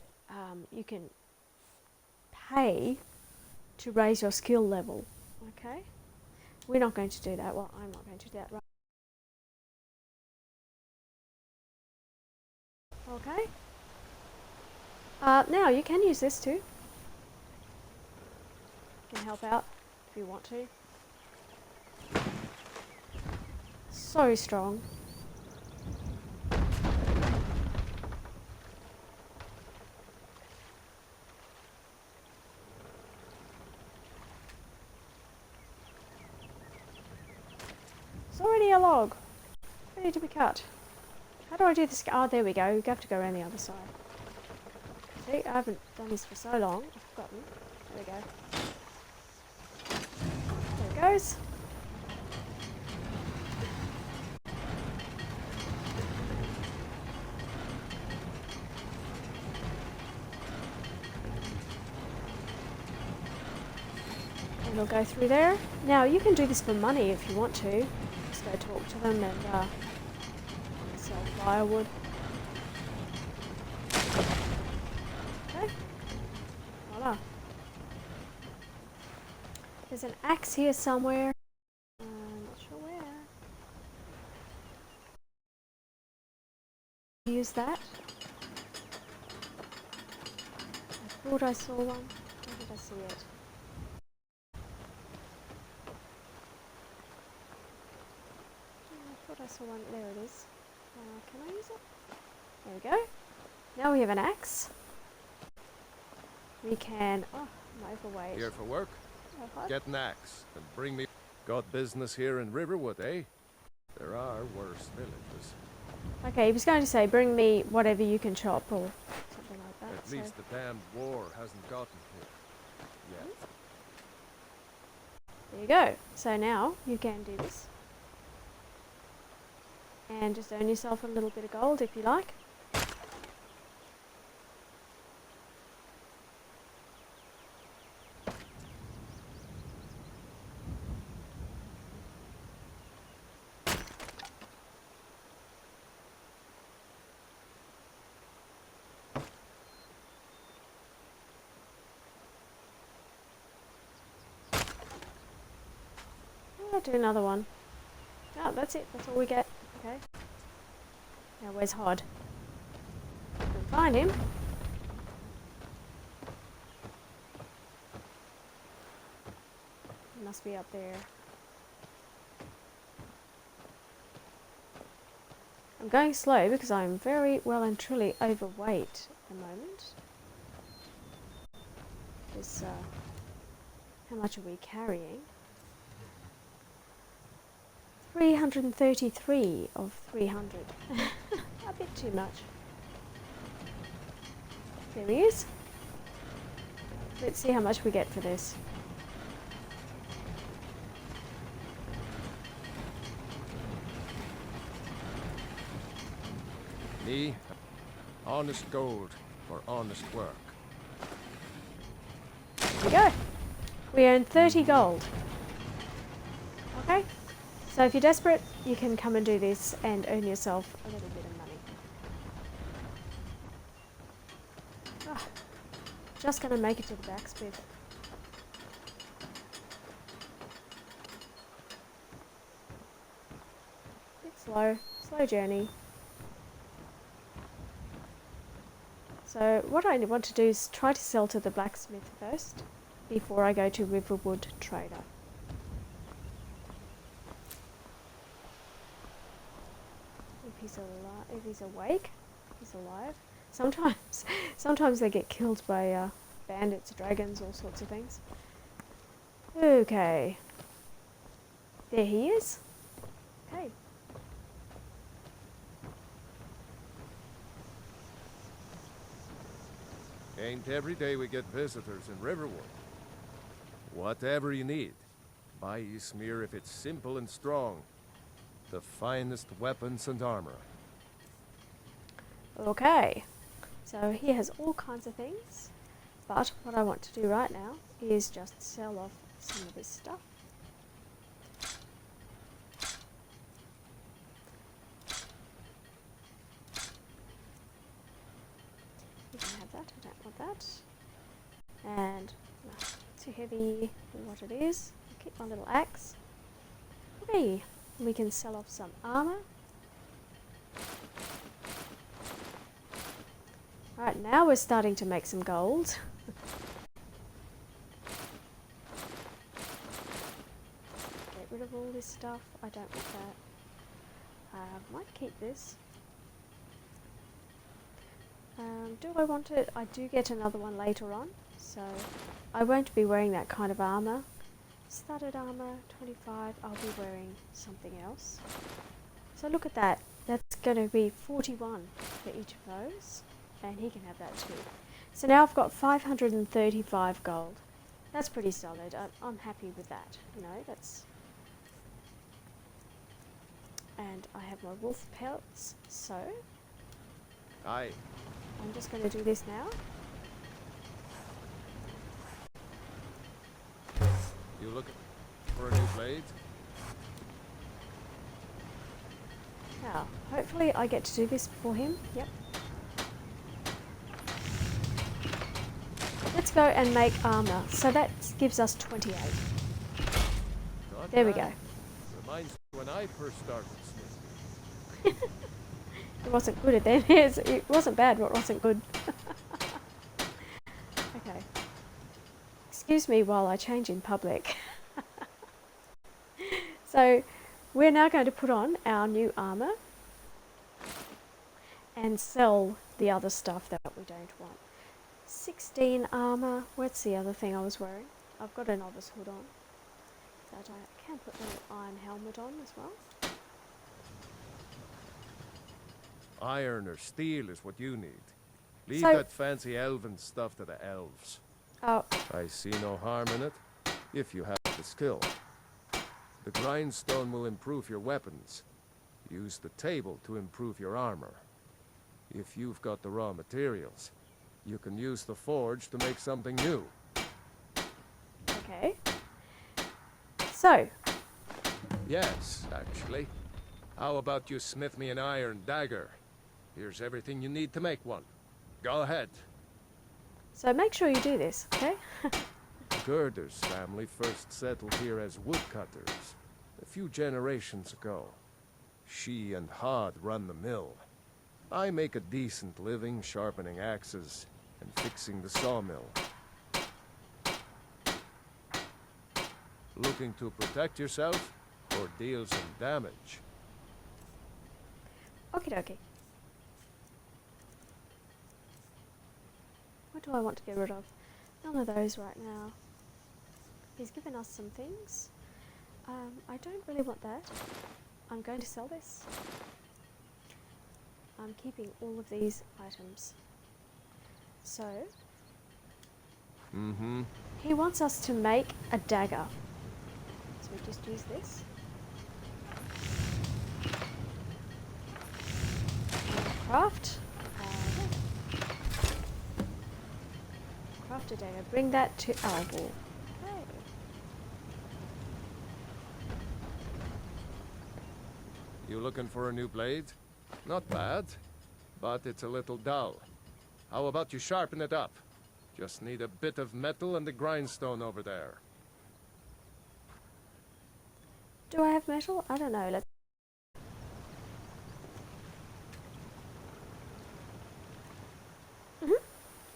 you can pay to raise your skill level. Okay, we're not going to do that. Well, I'm not going to do that right. Okay. Now you can use this too. You can help out if you want to. So strong. It's already a log, ready to be cut. How do I do this? Oh, there we go. You have to go around the other side. See, I haven't done this for so long. I've forgotten. There we go. There it goes. And we'll go through there. Now, you can do this for money if you want to. Just go talk to them and sell firewood. Okay. Voila. There's an axe here somewhere. Not sure where. Use that. I thought I saw one. Where did I see it? I thought I saw one. There it is. Can I use it? There we go. Now we have an axe. We can... Oh, I'm overweight. Here for work? Uh-huh. Get an axe and bring me... Got business here in Riverwood, eh? There are worse villages. Okay, he was going to say, bring me whatever you can chop or something like that. At least the damned war hasn't gotten here yet. There you go. So now you can do this. And just earn yourself a little bit of gold if you like. I'll do another one. Oh, that's it. That's all we get. Okay. Now where's Hod? I can find him. He must be up there. I'm going slow because I'm very well and truly overweight at the moment. This, how much are we carrying? 333 of 300. A bit too much. There he is. Let's see how much we get for this. Me, honest gold for honest work. There we go. We earned 30 gold. Okay. So if you're desperate, you can come and do this and earn yourself a little bit of money. Oh, just going to make it to the blacksmith. Bit slow journey. So what I want to do is try to sell to the blacksmith first before I go to Riverwood Trader. if he's awake. He's alive. Sometimes they get killed by bandits, dragons, all sorts of things. Okay. There he is. Okay. Ain't every day we get visitors in Riverwood. Whatever you need, buy Ysmir if it's simple and strong. The finest weapons and armor. Okay. So he has all kinds of things. But what I want to do right now is just sell off some of this stuff. You can have that, I don't want that. And no, too heavy for what it is. I'll keep my little axe. Okay, we can sell off some armor. Alright, now we're starting to make some gold. Get rid of all this stuff. I don't want that. Might keep this. Do I want it? I do get another one later on, so I won't be wearing that kind of armor. Studded armor, 25. I'll be wearing something else. So look at that. That's going to be 41 for each of those. And he can have that too. So now I've got 535 gold. That's pretty solid. I'm happy with that. You know, that's... And I have my wolf pelts, so... Aye. I'm just going to do this now. You looking for a new blade? Now, hopefully I get to do this for him. Yep. Let's go and make armor. So that gives us 28. Not There we bad. go. Reminds me when I first started smithing. It wasn't good at then. It wasn't bad, but it wasn't good. Okay. Excuse me while I change in public. So, we're now going to put on our new armor and sell the other stuff that we don't want. 16 armor. What's the other thing I was wearing? I've got a novice hood on. That I can put an iron helmet on as well. Iron or steel is what you need. Leave So- that fancy elven stuff to the elves. Oh, I see no harm in it, if you have the skill. The grindstone will improve your weapons. Use the table to improve your armor. If you've got the raw materials, you can use the forge to make something new. okay. So, Yes, actually. How about you smith me an iron dagger? Here's everything you need to make one. Go ahead. so make sure you do this, okay? Gerder's family first settled here as woodcutters a few generations ago. She and Hod run the mill. I make a decent living sharpening axes and fixing the sawmill. Looking to protect yourself or deal some damage? Okie dokie. What do I want to get rid of? None of those right now. He's given us some things. I don't really want that. I'm going to sell this. I'm keeping all of these items. So, he wants us to make a dagger. So we just use this. And craft. Craft a dagger. Bring that to our wall. Okay. You looking for a new blade? Not bad, but it's a little dull. How about you sharpen it up? Just need a bit of metal and the grindstone over there. Do I have metal? I don't know. Let's.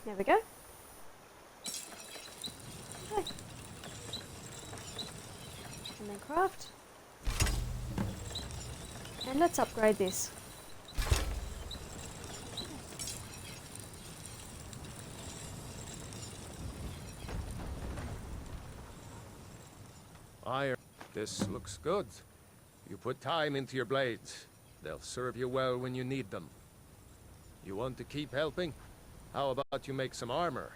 There we go. Okay. And then craft. And let's upgrade this. This looks good. You put time into your blades. They'll serve you well when you need them. You want to keep helping? How about you make some armor?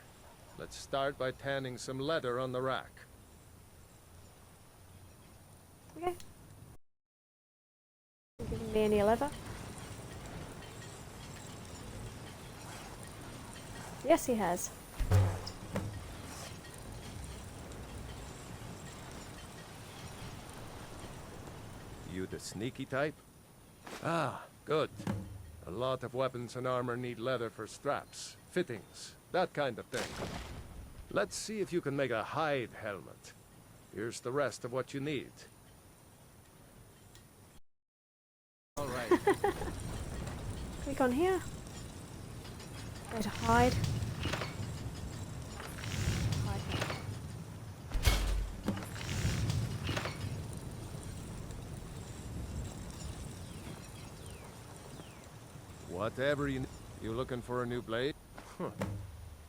Let's start by tanning some leather on the rack. Okay. You giving me any leather? Yes, he has. You the sneaky type? Ah, good. A lot of weapons and armor need leather for straps, fittings, that kind of thing. Let's see if you can make a hide helmet. Here's the rest of what you need. All right. Click on here. Go to hide. Hide here. Whatever you need. You looking for a new blade? Huh.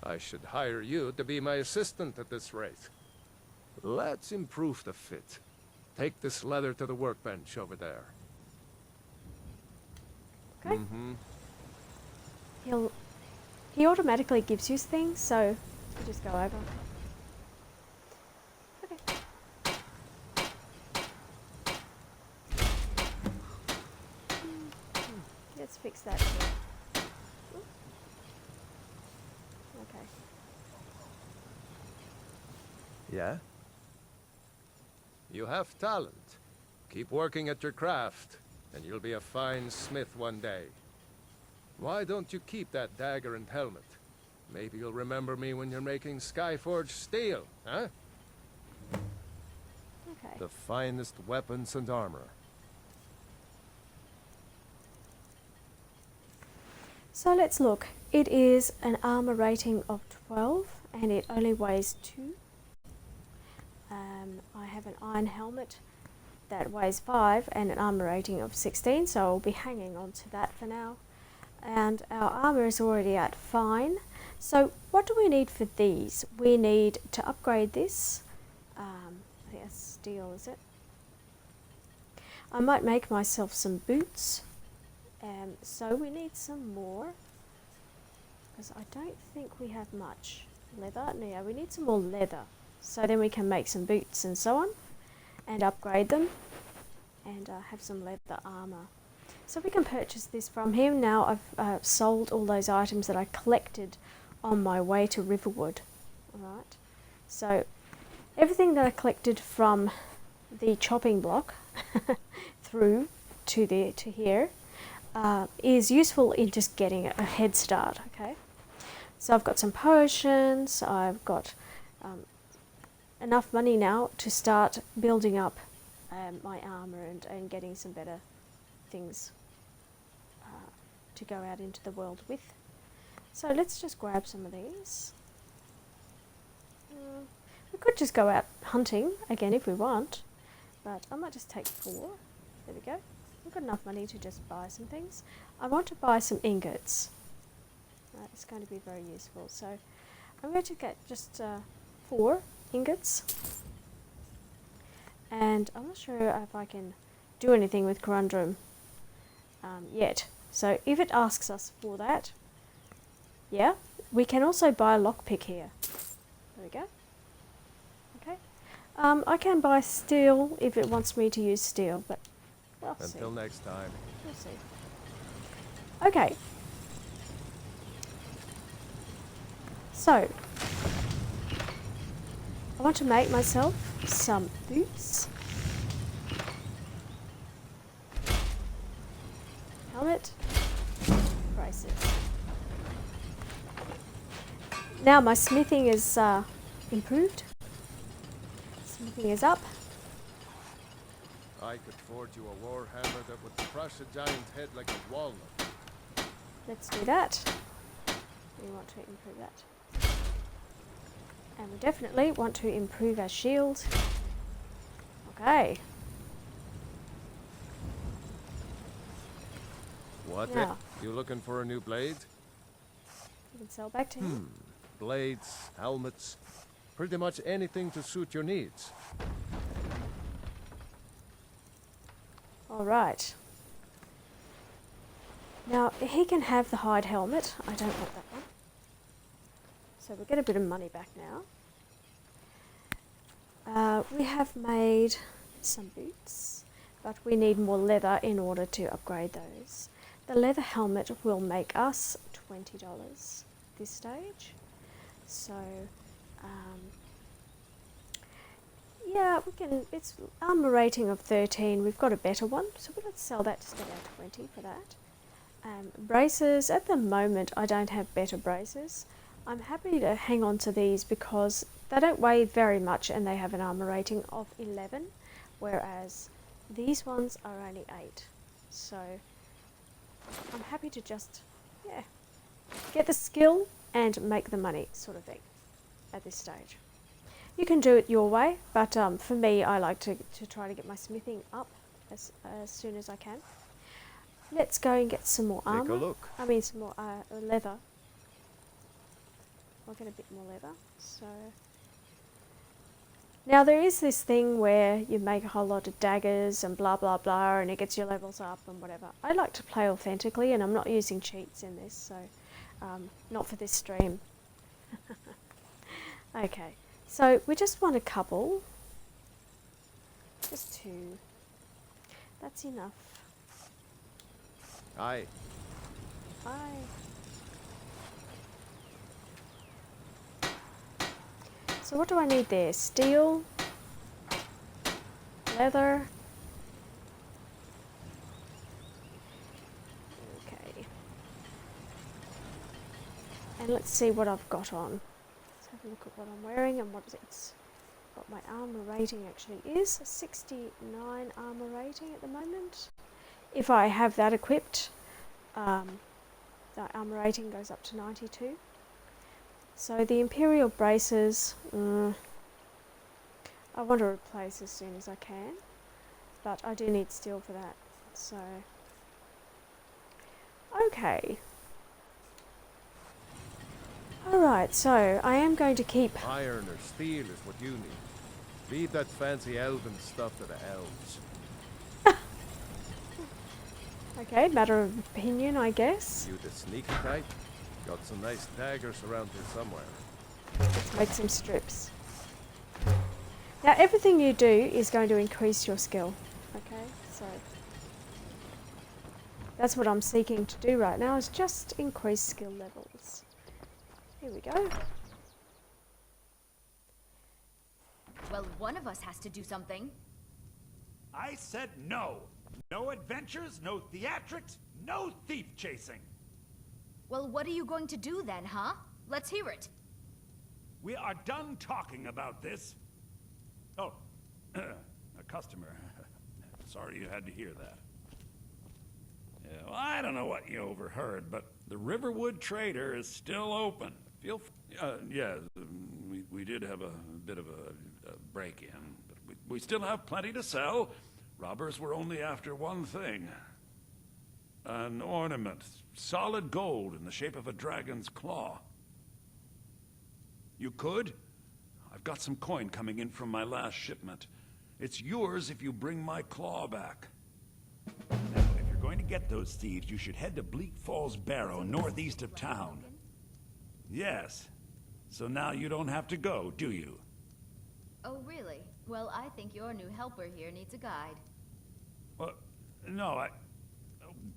I should hire you to be my assistant at this rate. Let's improve the fit. Take this leather to the workbench over there. Okay. He automatically gives you things, so you just go over. Okay. Let's fix that here. Okay. Yeah? You have talent. Keep working at your craft, and you'll be a fine smith one day. Why don't you keep that dagger and helmet? Maybe you'll remember me when you're making Skyforged steel, huh? Okay. The finest weapons and armor. So let's look. It is an armor rating of 12 and it only weighs 2. I have an iron helmet that weighs 5 and an armor rating of 16, so I'll be hanging on to that for now. And our armor is already at fine. So what do we need for these? We need to upgrade this. I think that's steel, is it? I might make myself some boots. So we need some more, because I don't think we have much leather. No, yeah, we need some more leather, so then we can make some boots and so on, and upgrade them, and have some leather armor. So we can purchase this from him. Now I've sold all those items that I collected on my way to Riverwood. Alright, so everything that I collected from the chopping block through to here is useful in just getting a head start. Okay, so I've got some potions, I've got enough money now to start building up my armor and getting some better things to go out into the world with. So let's just grab some of these. We could just go out hunting again if we want, but I might just take 4. There we go. I've got enough money to just buy some things. I want to buy some ingots. It's going to be very useful. So I'm going to get just 4 ingots. And I'm not sure if I can do anything with Corundum yet. So if it asks us for that, yeah, we can also buy a lockpick here. There we go. Okay. I can buy steel if it wants me to use steel, but we'll see. Until next time. We'll see. Okay. So, I want to make myself some boots. Helmet. Braces. Now my smithing is improved. Smithing is up. I could forge you a warhammer that would crush a giant head like a walnut. Let's do that. We want to improve that. And we definitely want to improve our shield. Okay. What? Now, You looking for a new blade? you can sell back to him. Blades, helmets, pretty much anything to suit your needs. Alright. Now, he can have the hide helmet. I don't want that one. So we'll get a bit of money back now. We have made some boots, but we need more leather in order to upgrade those. The leather helmet will make us $20 this stage. So, yeah, we can. It's armor rating of 13. We've got a better one, so let's sell that to get our 20 for that. Braces, at the moment I don't have better braces. I'm happy to hang on to these because they don't weigh very much and they have an armor rating of 11, whereas these ones are only 8. So I'm happy to just, yeah, get the skill and make the money sort of thing at this stage. You can do it your way, but for me I like to try to get my smithing up as soon as I can. Let's go and get some more armor. Take a look. I mean some more leather. I'll get a bit more leather. So now there is this thing where you make a whole lot of daggers and blah blah blah and it gets your levels up and whatever. I like to play authentically and I'm not using cheats in this, so not for this stream. Okay, so we just want a couple. Just 2. That's enough. Aye. Aye. So what do I need there? Steel, leather. Okay. And let's see what I've got on. Let's have a look at what I'm wearing and what my armor rating actually is. 69 armor rating at the moment. If I have that equipped, the armor rating goes up to 92. So the Imperial braces, I want to replace as soon as I can, but I do need steel for that. So, okay. Alright, so I am going to keep... Iron or steel is what you need. Leave that fancy elven stuff to the elves. Okay, matter of opinion, I guess. You the sneaky type? Got some nice daggers around here somewhere. Let's make some strips. Now everything you do is going to increase your skill. Okay, so that's what I'm seeking to do right now, is just increase skill levels. Here we go. Well, one of us has to do something. I said no. No adventures, no theatrics, no thief chasing. Well, what are you going to do then, huh? Let's hear it. We are done talking about this. Oh, a customer. Sorry you had to hear that. Yeah, well, I don't know what you overheard, but the Riverwood Trader is still open. Yeah, we did have a bit of a break-in, but we still have plenty to sell. Robbers were only after one thing. An ornament, solid gold in the shape of a dragon's claw. You could? I've got some coin coming in from my last shipment. It's yours if you bring my claw back. Now, if you're going to get those thieves, you should head to Bleak Falls Barrow, northeast of town. Yes. So now you don't have to go, do you? Oh, really? Well, I think your new helper here needs a guide. Well, no,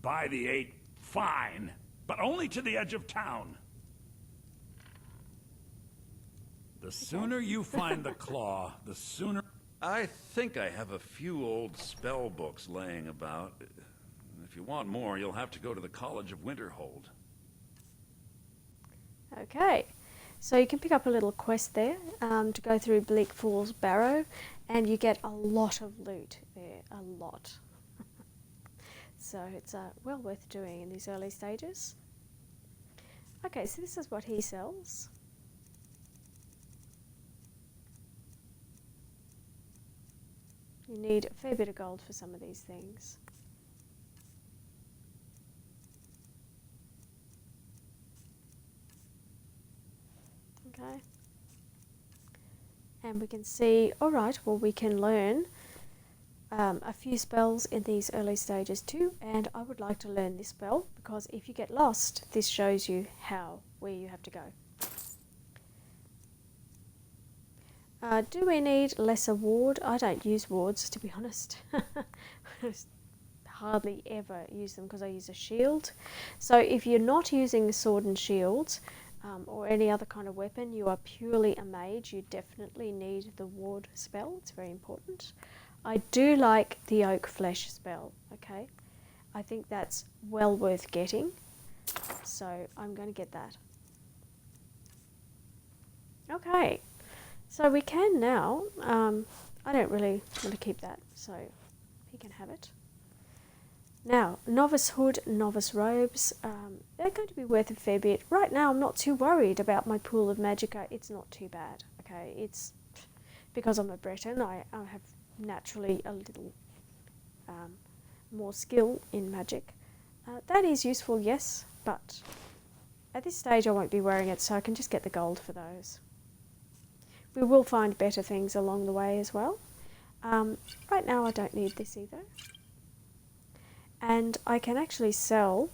by the 8, fine. But only to the edge of town. The sooner you find the claw, the sooner... I think I have a few old spell books laying about. If you want more, you'll have to go to the College of Winterhold. Okay, so you can pick up a little quest there to go through Bleak Falls Barrow, and you get a lot of loot there, a lot. So it's well worth doing in these early stages. Okay, so this is what he sells. You need a fair bit of gold for some of these things. Okay. And we can see, alright, well we can learn a few spells in these early stages too, and I would like to learn this spell because if you get lost, this shows you where you have to go. Do we need lesser ward? I don't use wards, to be honest. I hardly ever use them because I use a shield. So if you're not using sword and shields or any other kind of weapon, you are purely a mage, you definitely need the ward spell. It's very important. I do like the oak flesh spell, okay? I think that's well worth getting, so I'm going to get that. Okay, so we can now, I don't really want to keep that, so he can have it. Now, novice hood, novice robes, they're going to be worth a fair bit. Right now I'm not too worried about my pool of magicka, it's not too bad, okay? It's because I'm a Breton, I have naturally a little more skill in magic. That is useful, yes, but at this stage I won't be wearing it, so I can just get the gold for those. We will find better things along the way as well. Right now I don't need this either. And I can actually sell,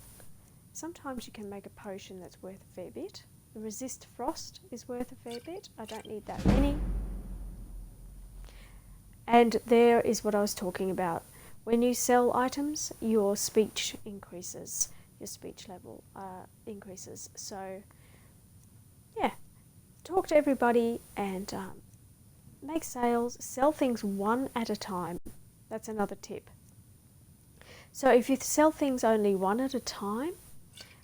sometimes you can make a potion that's worth a fair bit. The resist frost is worth a fair bit. I don't need that many. And there is what I was talking about. When you sell items, your speech increases, your speech level increases. So, yeah, talk to everybody and make sales. Sell things one at a time. That's another tip. So if you sell things only one at a time,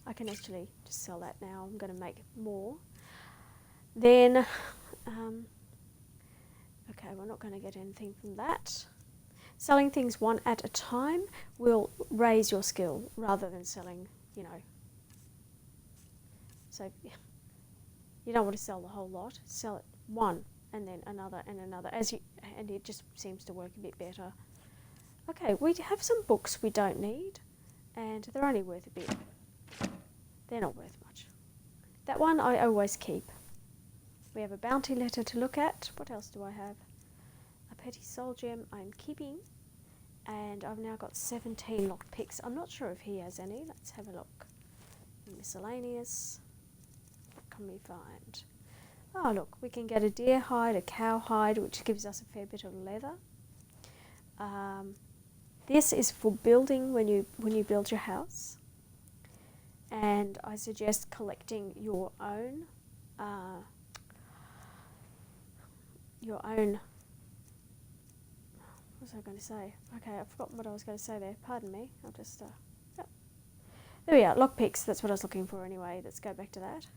I can actually just sell that now. I'm going to make more. Then, okay, we're not going to get anything from that. Selling things one at a time will raise your skill rather than selling, you know. So you don't want to sell the whole lot. Sell it one and then another and another, and it just seems to work a bit better. Okay, we have some books we don't need, and they're only worth a bit. They're not worth much. That one I always keep. We have a bounty letter to look at. What else do I have? A petty soul gem I'm keeping, and I've now got 17 lockpicks. I'm not sure if he has any. Let's have a look. Miscellaneous. What can we find? Oh, look, we can get a deer hide, a cow hide, which gives us a fair bit of leather. This is for building when you build your house, and I suggest collecting your own what was I going to say? Okay, I've forgotten what I was going to say there. Pardon me. I'll just yep. There we are. Lockpicks. That's what I was looking for anyway. Let's go back to that.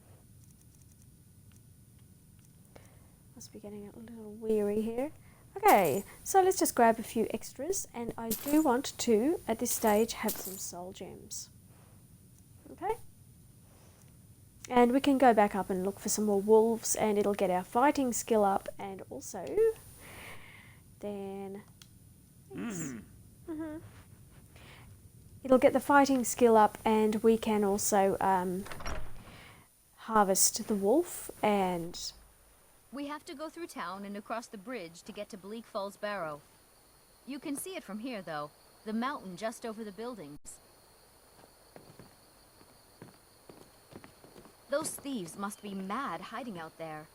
Must be getting a little weary here. Okay, so let's just grab a few extras, and I do want to, at this stage, have some soul gems. Okay? And we can go back up and look for some more wolves, and it'll get our fighting skill up, and also, then, it'll get the fighting skill up, and we can also harvest the wolf, and we have to go through town and across the bridge to get to Bleak Falls Barrow. You can see it from here, though. The mountain just over the buildings. Those thieves must be mad hiding out there.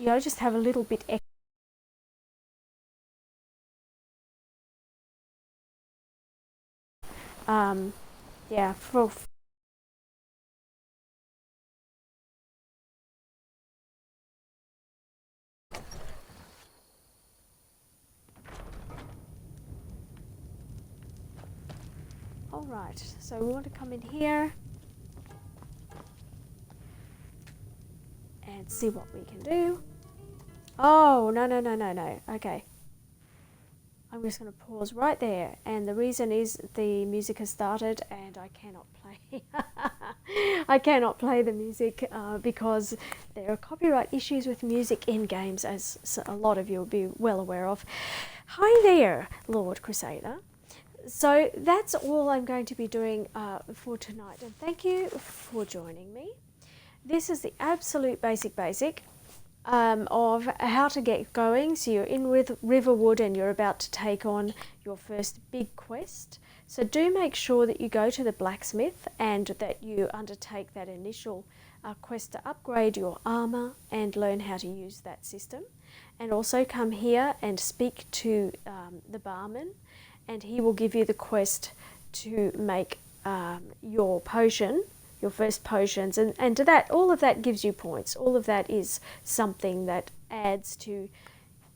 you know, just have a little bit extra. Yeah, all right, so we want to come in here and see what we can do. Oh, no. Okay. I'm just going to pause right there, and the reason is the music has started and I cannot play. I cannot play the music because there are copyright issues with music in games, as a lot of you will be well aware of. Hi there, Lord Crusader. So that's all I'm going to be doing for tonight, and thank you for joining me. This is the absolute basic of how to get going. So you're in with Riverwood and you're about to take on your first big quest. So do make sure that you go to the blacksmith and that you undertake that initial quest to upgrade your armor and learn how to use that system. And also come here and speak to the barman, and he will give you the quest to make your potion, your first potions, and to that, all of that gives you points. All of that is something that adds to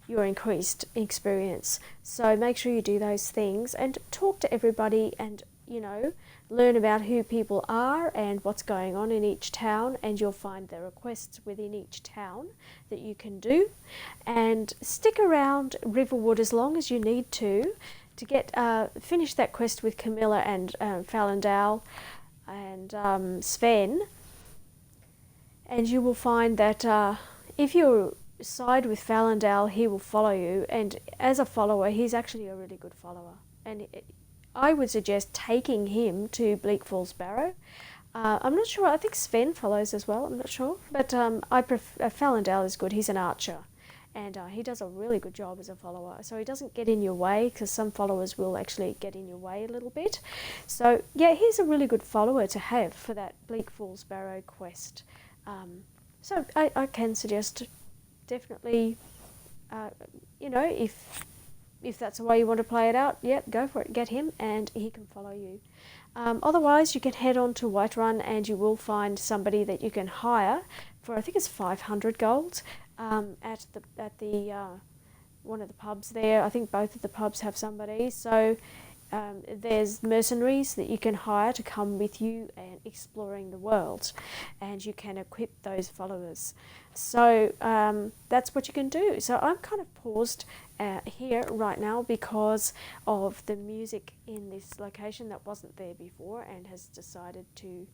your increased experience. So make sure you do those things and talk to everybody, and you know, learn about who people are and what's going on in each town, and you'll find there are quests within each town that you can do. And stick around Riverwood as long as you need to get finish that quest with Camilla and Falendal and Sven, and you will find that if you side with Falendal, he will follow you, and as a follower he's actually a really good follower, and I would suggest taking him to Bleak Falls Barrow. I'm not sure, I think Sven follows as well, I'm not sure, but Falendal is good. He's an archer, and he does a really good job as a follower, so he doesn't get in your way, because some followers will actually get in your way a little bit. So yeah, he's a really good follower to have for that Bleak Falls Barrow quest. So I can suggest definitely, you know, if that's the way you want to play it out, yeah, go for it, get him and he can follow you. Otherwise you can head on to Whiterun and you will find somebody that you can hire for, I think it's 500 gold, at the one of the pubs there. I think both of the pubs have somebody. So there's mercenaries that you can hire to come with you and exploring the world, and you can equip those followers. So that's what you can do. So I'm kind of paused here right now because of the music in this location that wasn't there before and has decided to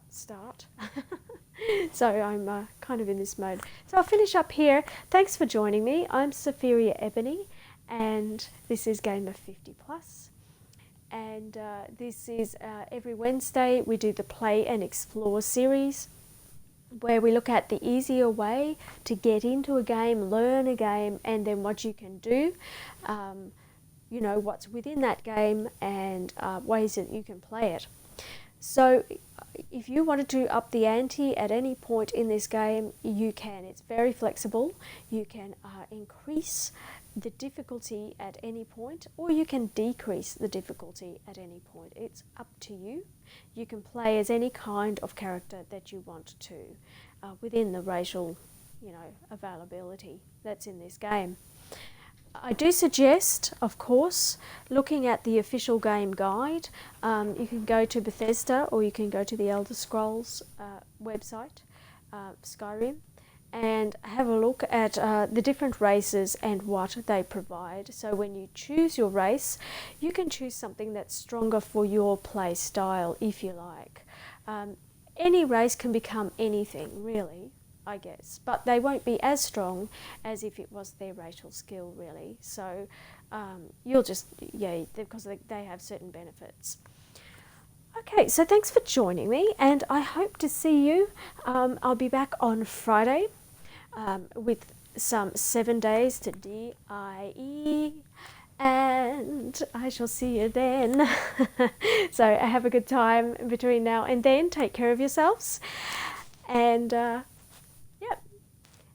start. So I'm kind of in this mode. So I'll finish up here. Thanks for joining me. I'm Saphiria Ebony, and this is Game of 50 Plus. And this is every Wednesday we do the Play and Explore series, where we look at the easier way to get into a game, learn a game, and then what you can do, you know, what's within that game, and ways that you can play it. So if you wanted to up the ante at any point in this game, you can. It's very flexible. You can increase the difficulty at any point, or you can decrease the difficulty at any point. It's up to you. You can play as any kind of character that you want to, within the racial, you know, availability that's in this game. I do suggest, of course, looking at the official game guide. You can go to Bethesda, or you can go to the Elder Scrolls website, Skyrim, and have a look at the different races and what they provide. So when you choose your race, you can choose something that's stronger for your play style, if you like. Any race can become anything, really, I guess, but they won't be as strong as if it was their racial skill, really. So you'll just, yeah, because they have certain benefits. Okay, so thanks for joining me, and I hope to see you. I'll be back on Friday with some 7 days to DIE, and I shall see you then. So have a good time between now and then. Take care of yourselves, and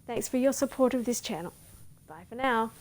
Thanks for your support of this channel. Bye for now.